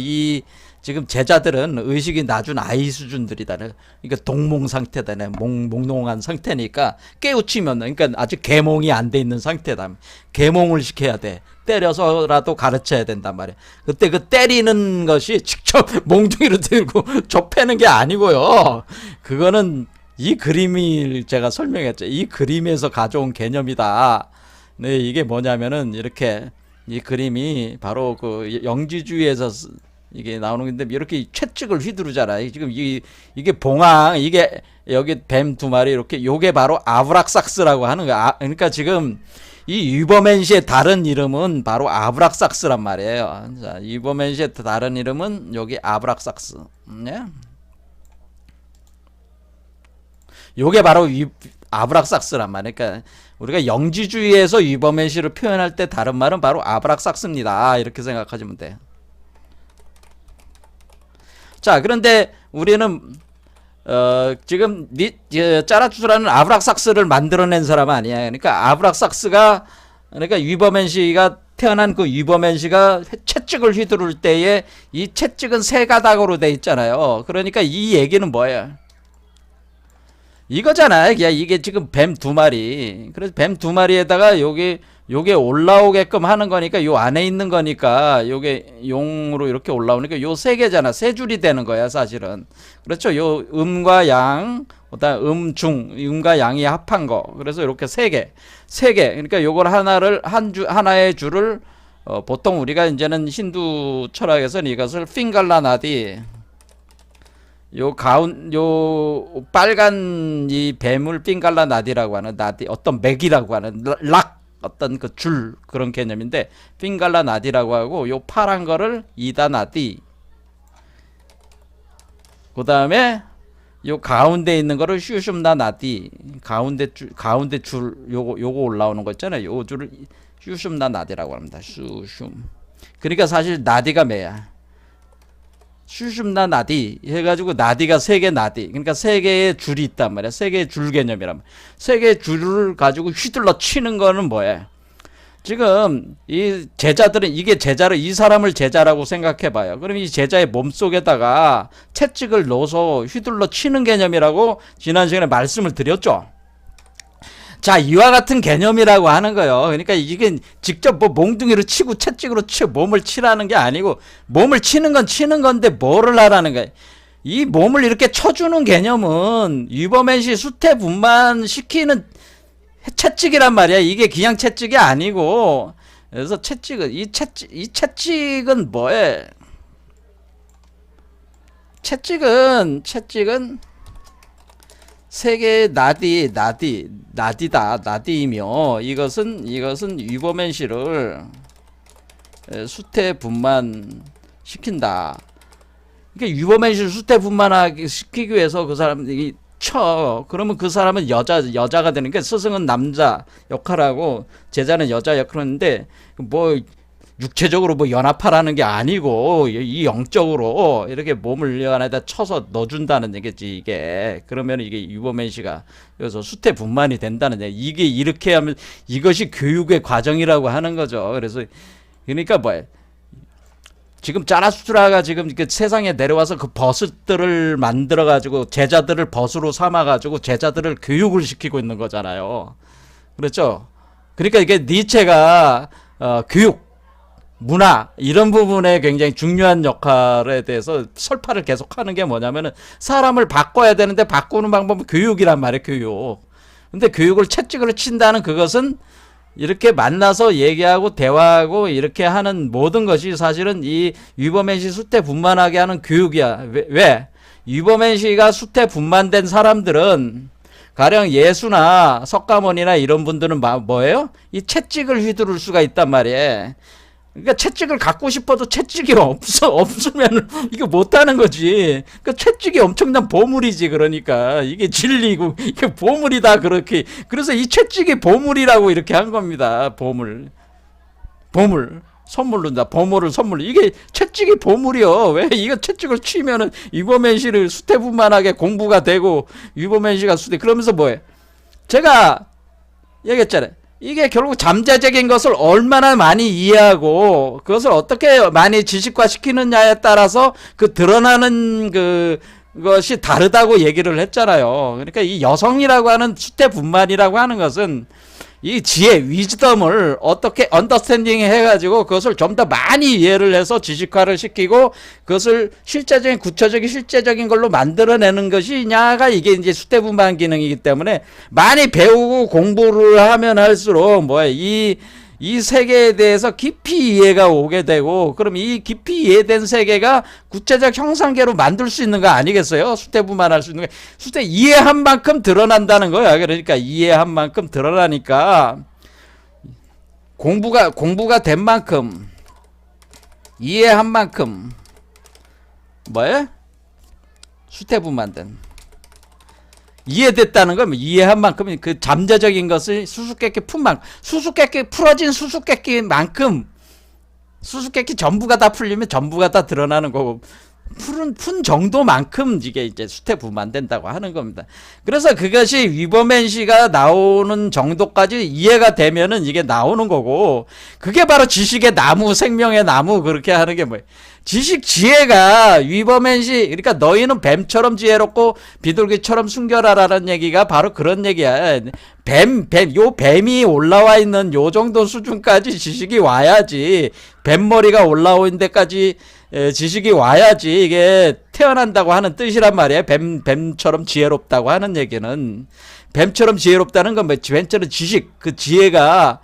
지금 제자들은 의식이 낮은 아이 수준들이다. 그러니까 동몽 상태다. 몽롱한 상태니까 깨우치면 그러니까 아직 계몽이 안 돼 있는 상태다. 계몽을 시켜야 돼. 때려서라도 가르쳐야 된단 말이야. 그때 그 때리는 것이 직접 몽둥이로 들고 좁혀는 게 아니고요. 그거는 이 그림이 제가 설명했죠. 이 그림에서 가져온 개념이다. 네, 이게 뭐냐면은 이렇게 이 그림이 바로 그 영지주의에서 이게 나오는 건데 이렇게 채찍을 휘두르잖아요. 지금 이게 봉황 이게 여기 뱀 두 마리 이렇게 요게 바로 아브락삭스라고 하는 거야. 그러니까 지금 이 유버맨시의 다른 이름은 바로 아브락삭스란 말이에요. 자, 유버맨시의 다른 이름은 여기 아브락삭스. 네? 요게 바로 아브락삭스란 말이에요. 그러니까 우리가 영지주의에서 위버맨시를 표현할 때 다른 말은 바로 아브락삭스입니다. 이렇게 생각하시면 돼요. 자, 그런데 우리는 지금 짜라투스라는 아브락삭스를 만들어낸 사람 아니야. 그러니까 아브락삭스가, 그러니까 위버맨시가 태어난 그 위버맨시가 채찍을 휘두를 때에 이 채찍은 세 가닥으로 돼 있잖아요. 그러니까 이 얘기는 뭐예요? 이거잖아요. 이게 지금 뱀 두 마리. 그래서 뱀 두 마리에다가 요게 올라오게끔 하는 거니까, 요 안에 있는 거니까, 요게 용으로 이렇게 올라오니까 요 세 개잖아. 세 줄이 되는 거야, 사실은. 그렇죠. 요 음과 양, 그다음 음과 양이 합한 거. 그래서 이렇게 세 개. 그러니까 요걸 하나의 줄을, 보통 우리가 이제는 힌두 철학에서는 이것을 핑갈라나디, 요 빨간 이 뱀을 핑갈라나디라고 하는, 나디 어떤 맥이라고 하는 락, 어떤 그 줄, 그런 개념인데 핑갈라나디라고 하고, 요 파란 거를 이다나디, 그 다음에 요 가운데 있는 거를 슈슘나나디, 가운데 줄 요거 올라오는 거 있잖아요. 요 줄을 슈슘나나디라고 합니다. 슈슘. 그러니까 사실 나디가 뭐야? 슈슘나 나디 해가지고, 나디가 세 개 나디, 그러니까 세 개의 줄이 있단 말이야. 세 개의 줄 개념이란 말이야. 세 개의 줄을 가지고 휘둘러 치는 거는 뭐예요? 지금 이 제자들은, 이 사람을 제자라고 생각해봐요. 그럼 이 제자의 몸속에다가 채찍을 넣어서 휘둘러 치는 개념이라고 지난 시간에 말씀을 드렸죠. 자, 이와 같은 개념이라고 하는 거예요. 그러니까 이게 직접 뭐 몽둥이로 치고 채찍으로 치고 몸을 치라는 게 아니고, 몸을 치는 건 치는 건데 뭐를 하라는 거예요. 이 몸을 이렇게 쳐주는 개념은 위버맨시 수태분만 시키는 채찍이란 말이야. 이게 그냥 채찍이 아니고. 그래서 이 채찍은 뭐해? 채찍은 세계의 나디이며, 이것은 위버맨시를 수태분만 시킨다. 그러니까 위버맨시를 수태분만하게 시키기 위해서 그 사람이 그러면 그 사람은 여자가 되는 게, 스승은 남자 역할하고 제자는 여자 역할인데, 뭐 육체적으로 뭐 연합하라는 게 아니고, 이 영적으로 이렇게 몸을 여 안에다 쳐서 넣어준다는 얘기지, 이게. 그러면 이게 위버맨시가 여기서 수태분만이 된다는 얘기. 이게 이렇게 하면 이것이 교육의 과정이라고 하는 거죠. 그러니까 뭐야? 지금 짜라수트라가 지금 그 세상에 내려와서 그 버스들을 만들어가지고 제자들을 버스로 삼아가지고 제자들을 교육을 시키고 있는 거잖아요. 그렇죠? 그러니까 이게 니체가 교육, 문화, 이런 부분에 굉장히 중요한 역할에 대해서 설파를 계속하는 게 뭐냐면은, 사람을 바꿔야 되는데 바꾸는 방법은 교육이란 말이에요. 교육. 근데 교육을 채찍으로 친다는 그것은 이렇게 만나서 얘기하고 대화하고 이렇게 하는 모든 것이 사실은 이 위버맨시 수태분만하게 하는 교육이야. 왜? 위버맨시가 수태분만된 사람들은, 가령 예수나 석가모니나 이런 분들은 뭐예요? 이 채찍을 휘두를 수가 있단 말이에요. 그러니까 채찍을 갖고 싶어도 채찍이 없으면 이게 못하는 거지. 그러니까 채찍이 엄청난 보물이지. 그러니까 이게 진리고 이게 보물이다, 그렇게. 그래서 이 채찍이 보물이라고 이렇게 한 겁니다. 보물 선물로다. 보물을 선물로. 이게 채찍이 보물이요. 왜? 이거 채찍을 치면은 위버맨시를 수태분만하게 공부가 되고, 위버맨시가 그러면서 뭐해? 제가 얘기했잖아요. 이게 결국 잠재적인 것을 얼마나 많이 이해하고 그것을 어떻게 많이 지식화 시키느냐에 따라서 그 드러나는 그것이 다르다고 얘기를 했잖아요. 그러니까 이 여성이라고 하는 수태분만이라고 하는 것은 이 지혜, 위즈덤을 어떻게 언더스탠딩 해가지고 그것을 좀 더 많이 이해를 해서 지식화를 시키고 그것을 실제적인, 구체적인 실제적인 걸로 만들어내는 것이냐가 이게 이제 수태분만 기능이기 때문에, 많이 배우고 공부를 하면 할수록 이 세계에 대해서 깊이 이해가 오게 되고, 그럼 이 깊이 이해된 세계가 구체적 형상계로 만들 수 있는 거 아니겠어요? 수태분만할 수 있는 거. 이해한 만큼 드러난다는 거야. 그러니까 이해한 만큼 드러나니까, 공부가 된 만큼, 이해한 만큼 뭐예요? 수태분만된. 이해됐다는 건 이해한 만큼 그 잠재적인 것을 수수께끼 푼 만큼, 수수께끼 풀어진 수수께끼만큼, 수수께끼 전부가 다 풀리면 전부가 다 드러나는 거고, 푼 정도만큼 이게 이제 수태부만된다고 하는 겁니다. 그래서 그것이 위버맨시가 나오는 정도까지 이해가 되면은 이게 나오는 거고, 그게 바로 지식의 나무, 생명의 나무, 그렇게 하는 게 뭐예요? 지식 지혜가 위버맨시, 그러니까 너희는 뱀처럼 지혜롭고 비둘기처럼 순결하라는 얘기가 바로 그런 얘기야. 요 뱀이 올라와 있는 요 정도 수준까지 지식이 와야지, 뱀머리가 올라오는 데까지 지식이 와야지 이게 태어난다고 하는 뜻이란 말이에요. 뱀처럼 지혜롭다고 하는 얘기는, 뱀처럼 지혜롭다는 건 뭐, 뱀처럼 지식, 그 지혜가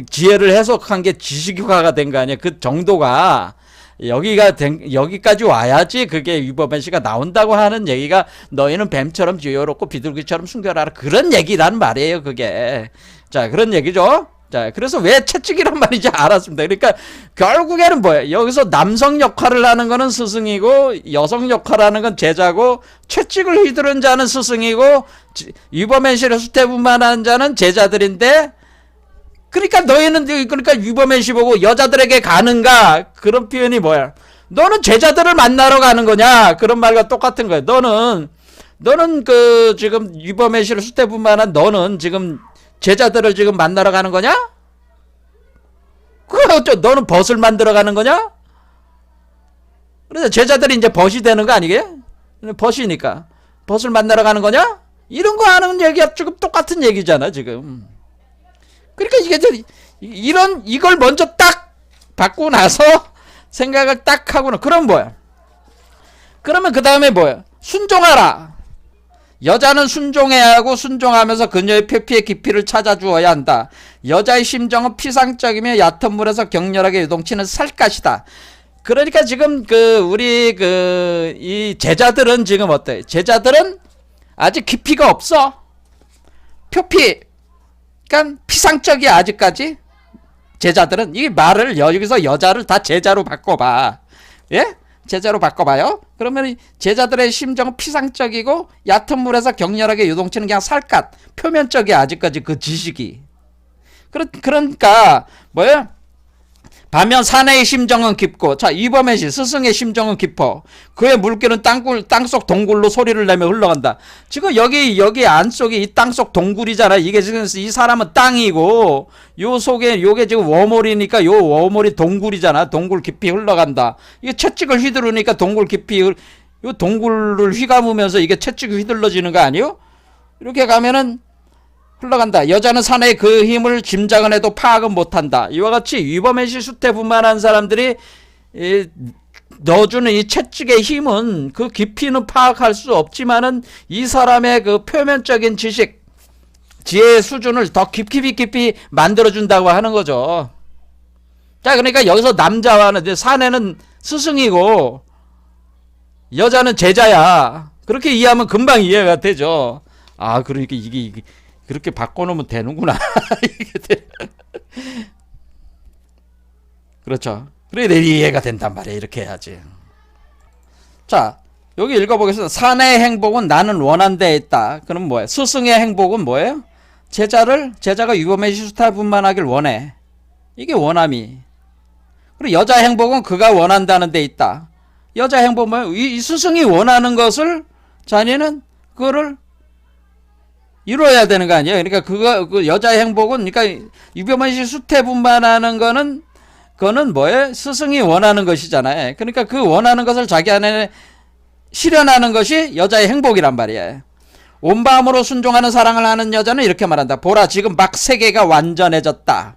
지혜를 해석한 게 지식화가 된 거 아니야. 그 정도가 여기까지 와야지 그게 위버맨시가 나온다고 하는 얘기가, 너희는 뱀처럼 지혜롭고 비둘기처럼 순결하라, 그런 얘기란 말이에요. 그게 자, 그런 얘기죠. 자, 그래서 왜 채찍이란 말인지 알았습니다. 그러니까 결국에는 뭐예요? 여기서 남성 역할을 하는 거는 스승이고, 여성 역할을 하는 건 제자고, 채찍을 휘두른 자는 스승이고, 위버맨시를 수태분만한 자는 제자들인데, 그러니까 너희는, 그러니까 위버맨시 보고 여자들에게 가는가? 그런 표현이 뭐야? 너는 제자들을 만나러 가는 거냐? 그런 말과 똑같은 거예요. 너는 그 지금 위버맨시를 수태분만한 너는 지금 제자들을 지금 만나러 가는 거냐? 너는 벗을 만들어 가는 거냐? 그래서 제자들이 이제 벗이 되는 거 아니게? 벗이니까 벗을 만나러 가는 거냐? 이런 거 하는 얘기가 지금 똑같은 얘기잖아 지금. 그러니까 이걸 먼저 딱 받고 나서 생각을 딱 하고는, 그럼 뭐야? 그러면 그 다음에 뭐야? 순종하라. 여자는 순종해야 하고, 순종하면서 그녀의 표피의 깊이를 찾아주어야 한다. 여자의 심정은 피상적이며 얕은 물에서 격렬하게 요동치는 살갗이다. 그러니까 지금 이 제자들은 지금 어때? 제자들은 아직 깊이가 없어. 표피, 그러니까 피상적이야 아직까지. 제자들은 이 말을 여기서 여자를 다 제자로 바꿔봐. 예? 제자로 바꿔봐요. 그러면 제자들의 심정은 피상적이고, 얕은 물에서 격렬하게 요동치는 그냥 살갗, 표면적이야 아직까지 그 지식이. 그러니까 뭐예요? 반면 사내의 심정은 깊고, 자, 위버맨시 스승의 심정은 깊어. 그의 물결은 땅속 동굴로 소리를 내며 흘러간다. 지금 여기 안속이 이 땅속 동굴이잖아. 이게 지금 이 사람은 땅이고, 요 속에 요게 지금 워몰이니까 요 워몰이 동굴이잖아. 동굴 깊이 흘러간다. 이게 채찍을 휘두르니까 동굴 깊이, 요 동굴을 휘감으면서 이게 채찍이 휘둘러지는 거 아니요? 이렇게 가면은 흘러간다. 여자는 사내의 그 힘을 짐작은 해도 파악은 못한다. 이와 같이 위버맨시 수태분만한 사람들이 넣어주는 이 채찍의 힘은, 그 깊이는 파악할 수 없지만은 이 사람의 그 표면적인 지식, 지혜의 수준을 더 깊이 만들어준다고 하는 거죠. 자, 그러니까 여기서 남자와는, 사내는 스승이고 여자는 제자야. 그렇게 이해하면 금방 이해가 되죠. 아, 그러니까 이게 그렇게 바꿔놓으면 되는구나. 그렇죠. 그래, 내 이해가 된단 말이야. 이렇게 해야지. 자, 여기 읽어보겠습니다. 사내의 행복은 나는 원한 데에 있다. 그럼 뭐예요? 스승의 행복은 뭐예요? 제자가 위버맨시 수태분만하길 원해. 이게 원함이. 그리고 여자의 행복은 그가 원한다는 데 있다. 여자의 행복은 뭐예요? 이 스승이 원하는 것을 자네는 그거를 이루어야 되는 거 아니에요? 그러니까 그 여자의 행복은, 그러니까 위버맨시 수태분만하는 그거는 뭐예요? 스승이 원하는 것이잖아요. 그러니까 그 원하는 것을 자기 안에 실현하는 것이 여자의 행복이란 말이에요. 온 마음으로 순종하는 사랑을 하는 여자는 이렇게 말한다. 보라, 지금 막 세계가 완전해졌다.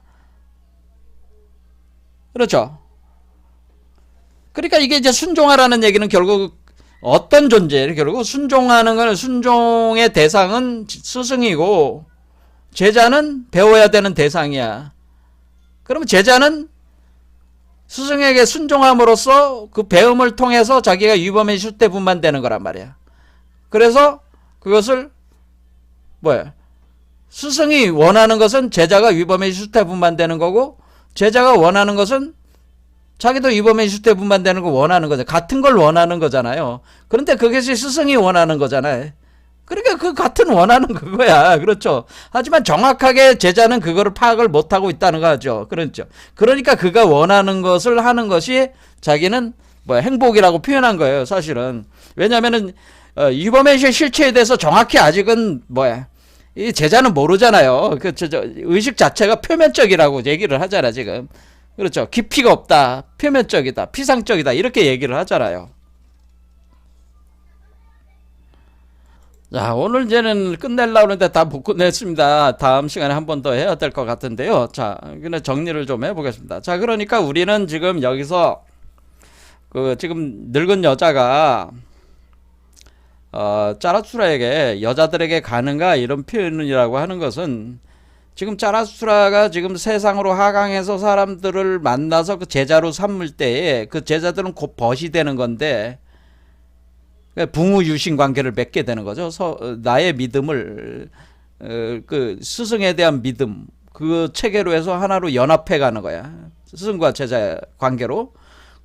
그렇죠? 그러니까 이게 이제 순종하라는 얘기는 결국 어떤 존재? 결국 순종하는 거는, 순종의 대상은 스승이고 제자는 배워야 되는 대상이야. 그러면 제자는 스승에게 순종함으로써 그 배움을 통해서 자기가 위버맨시 수태분만되는 거란 말이야. 그래서 그것을 뭐야? 스승이 원하는 것은 제자가 위버맨시 수태분만되는 거고, 제자가 원하는 것은 자기도 위버맨시 수태분만되는 거 원하는 거죠. 같은 걸 원하는 거잖아요. 그런데 그것이 스승이 원하는 거잖아요. 그러니까 그 같은 원하는 그거야. 그렇죠. 하지만 정확하게 제자는 그거를 파악을 못하고 있다는 거죠. 그렇죠. 그러니까 그가 원하는 것을 하는 것이 자기는 뭐 행복이라고 표현한 거예요. 사실은. 왜냐하면은 이범의 실체에 대해서 정확히 아직은 뭐야. 이 제자는 모르잖아요. 그 의식 자체가 표면적이라고 얘기를 하잖아 지금. 그렇죠. 깊이가 없다. 표면적이다. 피상적이다. 이렇게 얘기를 하잖아요. 자, 오늘 이제는 끝내려고 하는데 다 못 끝냈습니다. 다음 시간에 한 번 더 해야 될 것 같은데요. 자, 그냥 정리를 좀 해보겠습니다. 자, 그러니까 우리는 지금 여기서 그 지금 늙은 여자가 짜라수라에게 여자들에게 가는가 이런 표현이라고 하는 것은 지금 짜라수라가 지금 세상으로 하강해서 사람들을 만나서 그 제자로 삼을 때에 그 제자들은 곧 벗이 되는 건데 붕우유신 관계를 맺게 되는 거죠. 나의 믿음을 그 스승에 대한 믿음 그 체계로 해서 하나로 연합해 가는 거야. 스승과 제자 관계로.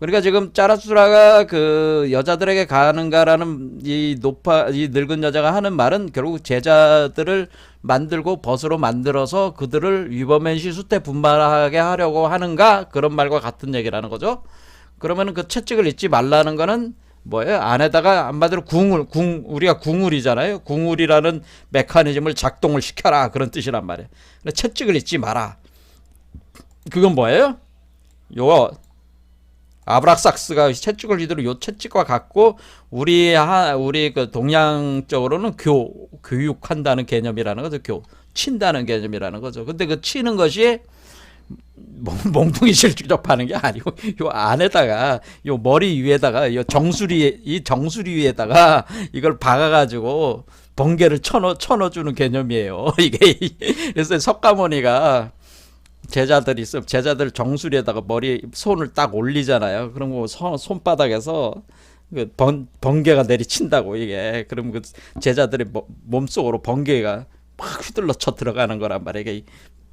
그러니까 지금 짜라수라가 그 여자들에게 가는가라는 이 늙은 여자가 하는 말은 결국 제자들을 만들고 벗으로 만들어서 그들을 위법행시 수태 분발하게 하려고 하는가 그런 말과 같은 얘기라는 거죠. 그러면은 그 채찍을 잊지 말라는 거는 뭐예요? 안에다가 한마디로 우리가 궁울이잖아요. 궁울이라는 메커니즘을 작동을 시켜라 그런 뜻이란 말이에요. 채찍을 잊지 마라. 그건 뭐예요? 요 아브락삭스가 채찍을 이대로 요 채찍과 같고 우리 그 동양적으로는 교육한다는 개념이라는 거죠. 친다는 개념이라는 거죠. 근데 그 치는 것이 몽둥이 실접하는 게 아니고 요 안에다가 요 머리 위에다가 요 정수리 위에다가 이걸 박아가지고 번개를 쳐넣어주는 개념이에요. 이게 그래서 석가모니가 제자들 정수리에다가 손을 딱 올리잖아요. 그럼 그 손바닥에서 그 번개가 내리친다고 이게. 그럼 그 제자들의 몸속으로 번개가 막 휘둘러 쳐 들어가는 거란 말이에요. 이게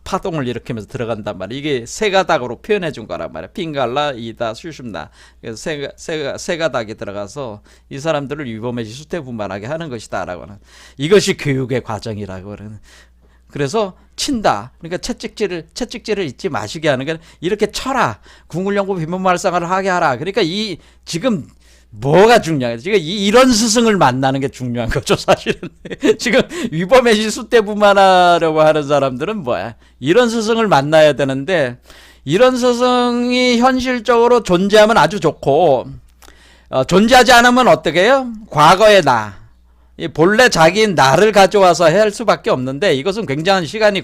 파동을 일으키면서 들어간단 말이에요. 이게 세 가닥으로 표현해 준 거란 말이에요. 핑갈라, 이다, 수슌나. 그래서 세 가닥이 들어가서 이 사람들을 위법의식 수태분만하게 하는 것이다라고 하는 이것이 교육의 과정이라고 그러는. 그래서 친다. 그러니까 채찍질을 잊지 마시게 하는 게 이렇게 쳐라. 궁울연구 비문말상을 하게 하라. 그러니까 이 지금 뭐가 중요해요? 지금 이런 스승을 만나는 게 중요한 거죠, 사실은. 지금 위법의식 수태분만하려고 하는 사람들은 뭐야? 이런 스승을 만나야 되는데 이런 스승이 현실적으로 존재하면 아주 좋고 존재하지 않으면 어떻게 해요? 과거의 나. 본래 자기인 나를 가져와서 할 수밖에 없는데 이것은 굉장한 시간이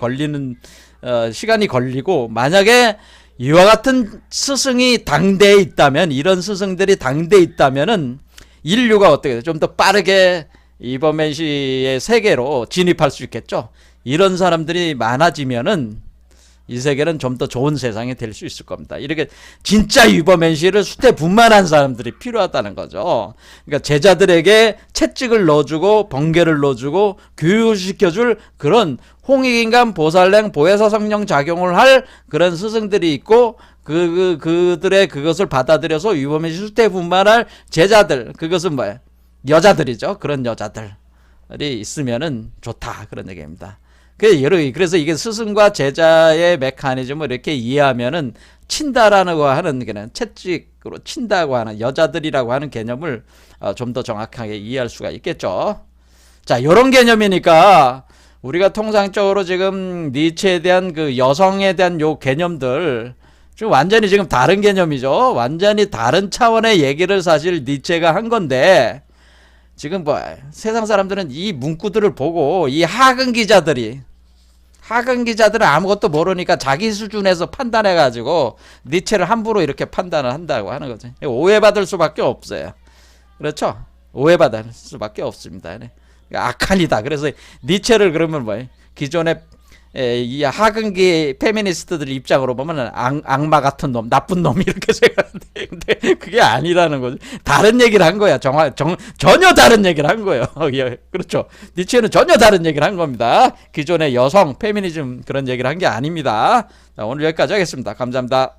걸리고 만약에 이와 같은 스승이 당대에 있다면 이런 스승들이 당대에 있다면은 인류가 어떻게 좀 더 빠르게 이범맨시의 세계로 진입할 수 있겠죠. 이런 사람들이 많아지면은 이 세계는 좀 더 좋은 세상이 될 수 있을 겁니다. 이렇게 진짜 위법행시를 수태분만한 사람들이 필요하다는 거죠. 그러니까 제자들에게 채찍을 넣어주고 번개를 넣어주고 교육시켜줄 그런 홍익인간 보살랭 보혜사 성령 작용을 할 그런 스승들이 있고 그들의 그것을 받아들여서 위법행시 수태분만할 제자들 그것은 뭐예요? 여자들이죠. 그런 여자들이 있으면은 좋다 그런 얘기입니다. 그래서 이게 스승과 제자의 메커니즘을 이렇게 이해하면은 친다라는 거 하는 게는 채찍으로 친다고 하는 여자들이라고 하는 개념을 좀 더 정확하게 이해할 수가 있겠죠. 자, 이런 개념이니까 우리가 통상적으로 지금 니체에 대한 그 여성에 대한 요 개념들 지금 완전히 지금 다른 개념이죠. 완전히 다른 차원의 얘기를 사실 니체가 한 건데 지금 뭐 세상 사람들은 이 문구들을 보고 이 하근 기자들은 아무것도 모르니까 자기 수준에서 판단해가지고 니체를 함부로 이렇게 판단을 한다고 하는 거죠. 오해받을 수밖에 없어요. 그렇죠? 오해받을 수밖에 없습니다. 악한이다. 그래서 니체를 그러면 뭐예요? 기존의 이 하근기 페미니스트들 입장으로 보면 악마 같은 놈, 나쁜 놈 이렇게 생각하는데 근데 그게 아니라는 거죠. 다른 얘기를 한 거야. 전혀 다른 얘기를 한 거예요. 그렇죠. 니체는 전혀 다른 얘기를 한 겁니다. 기존의 여성 페미니즘 그런 얘기를 한 게 아닙니다. 자, 오늘 여기까지 하겠습니다. 감사합니다.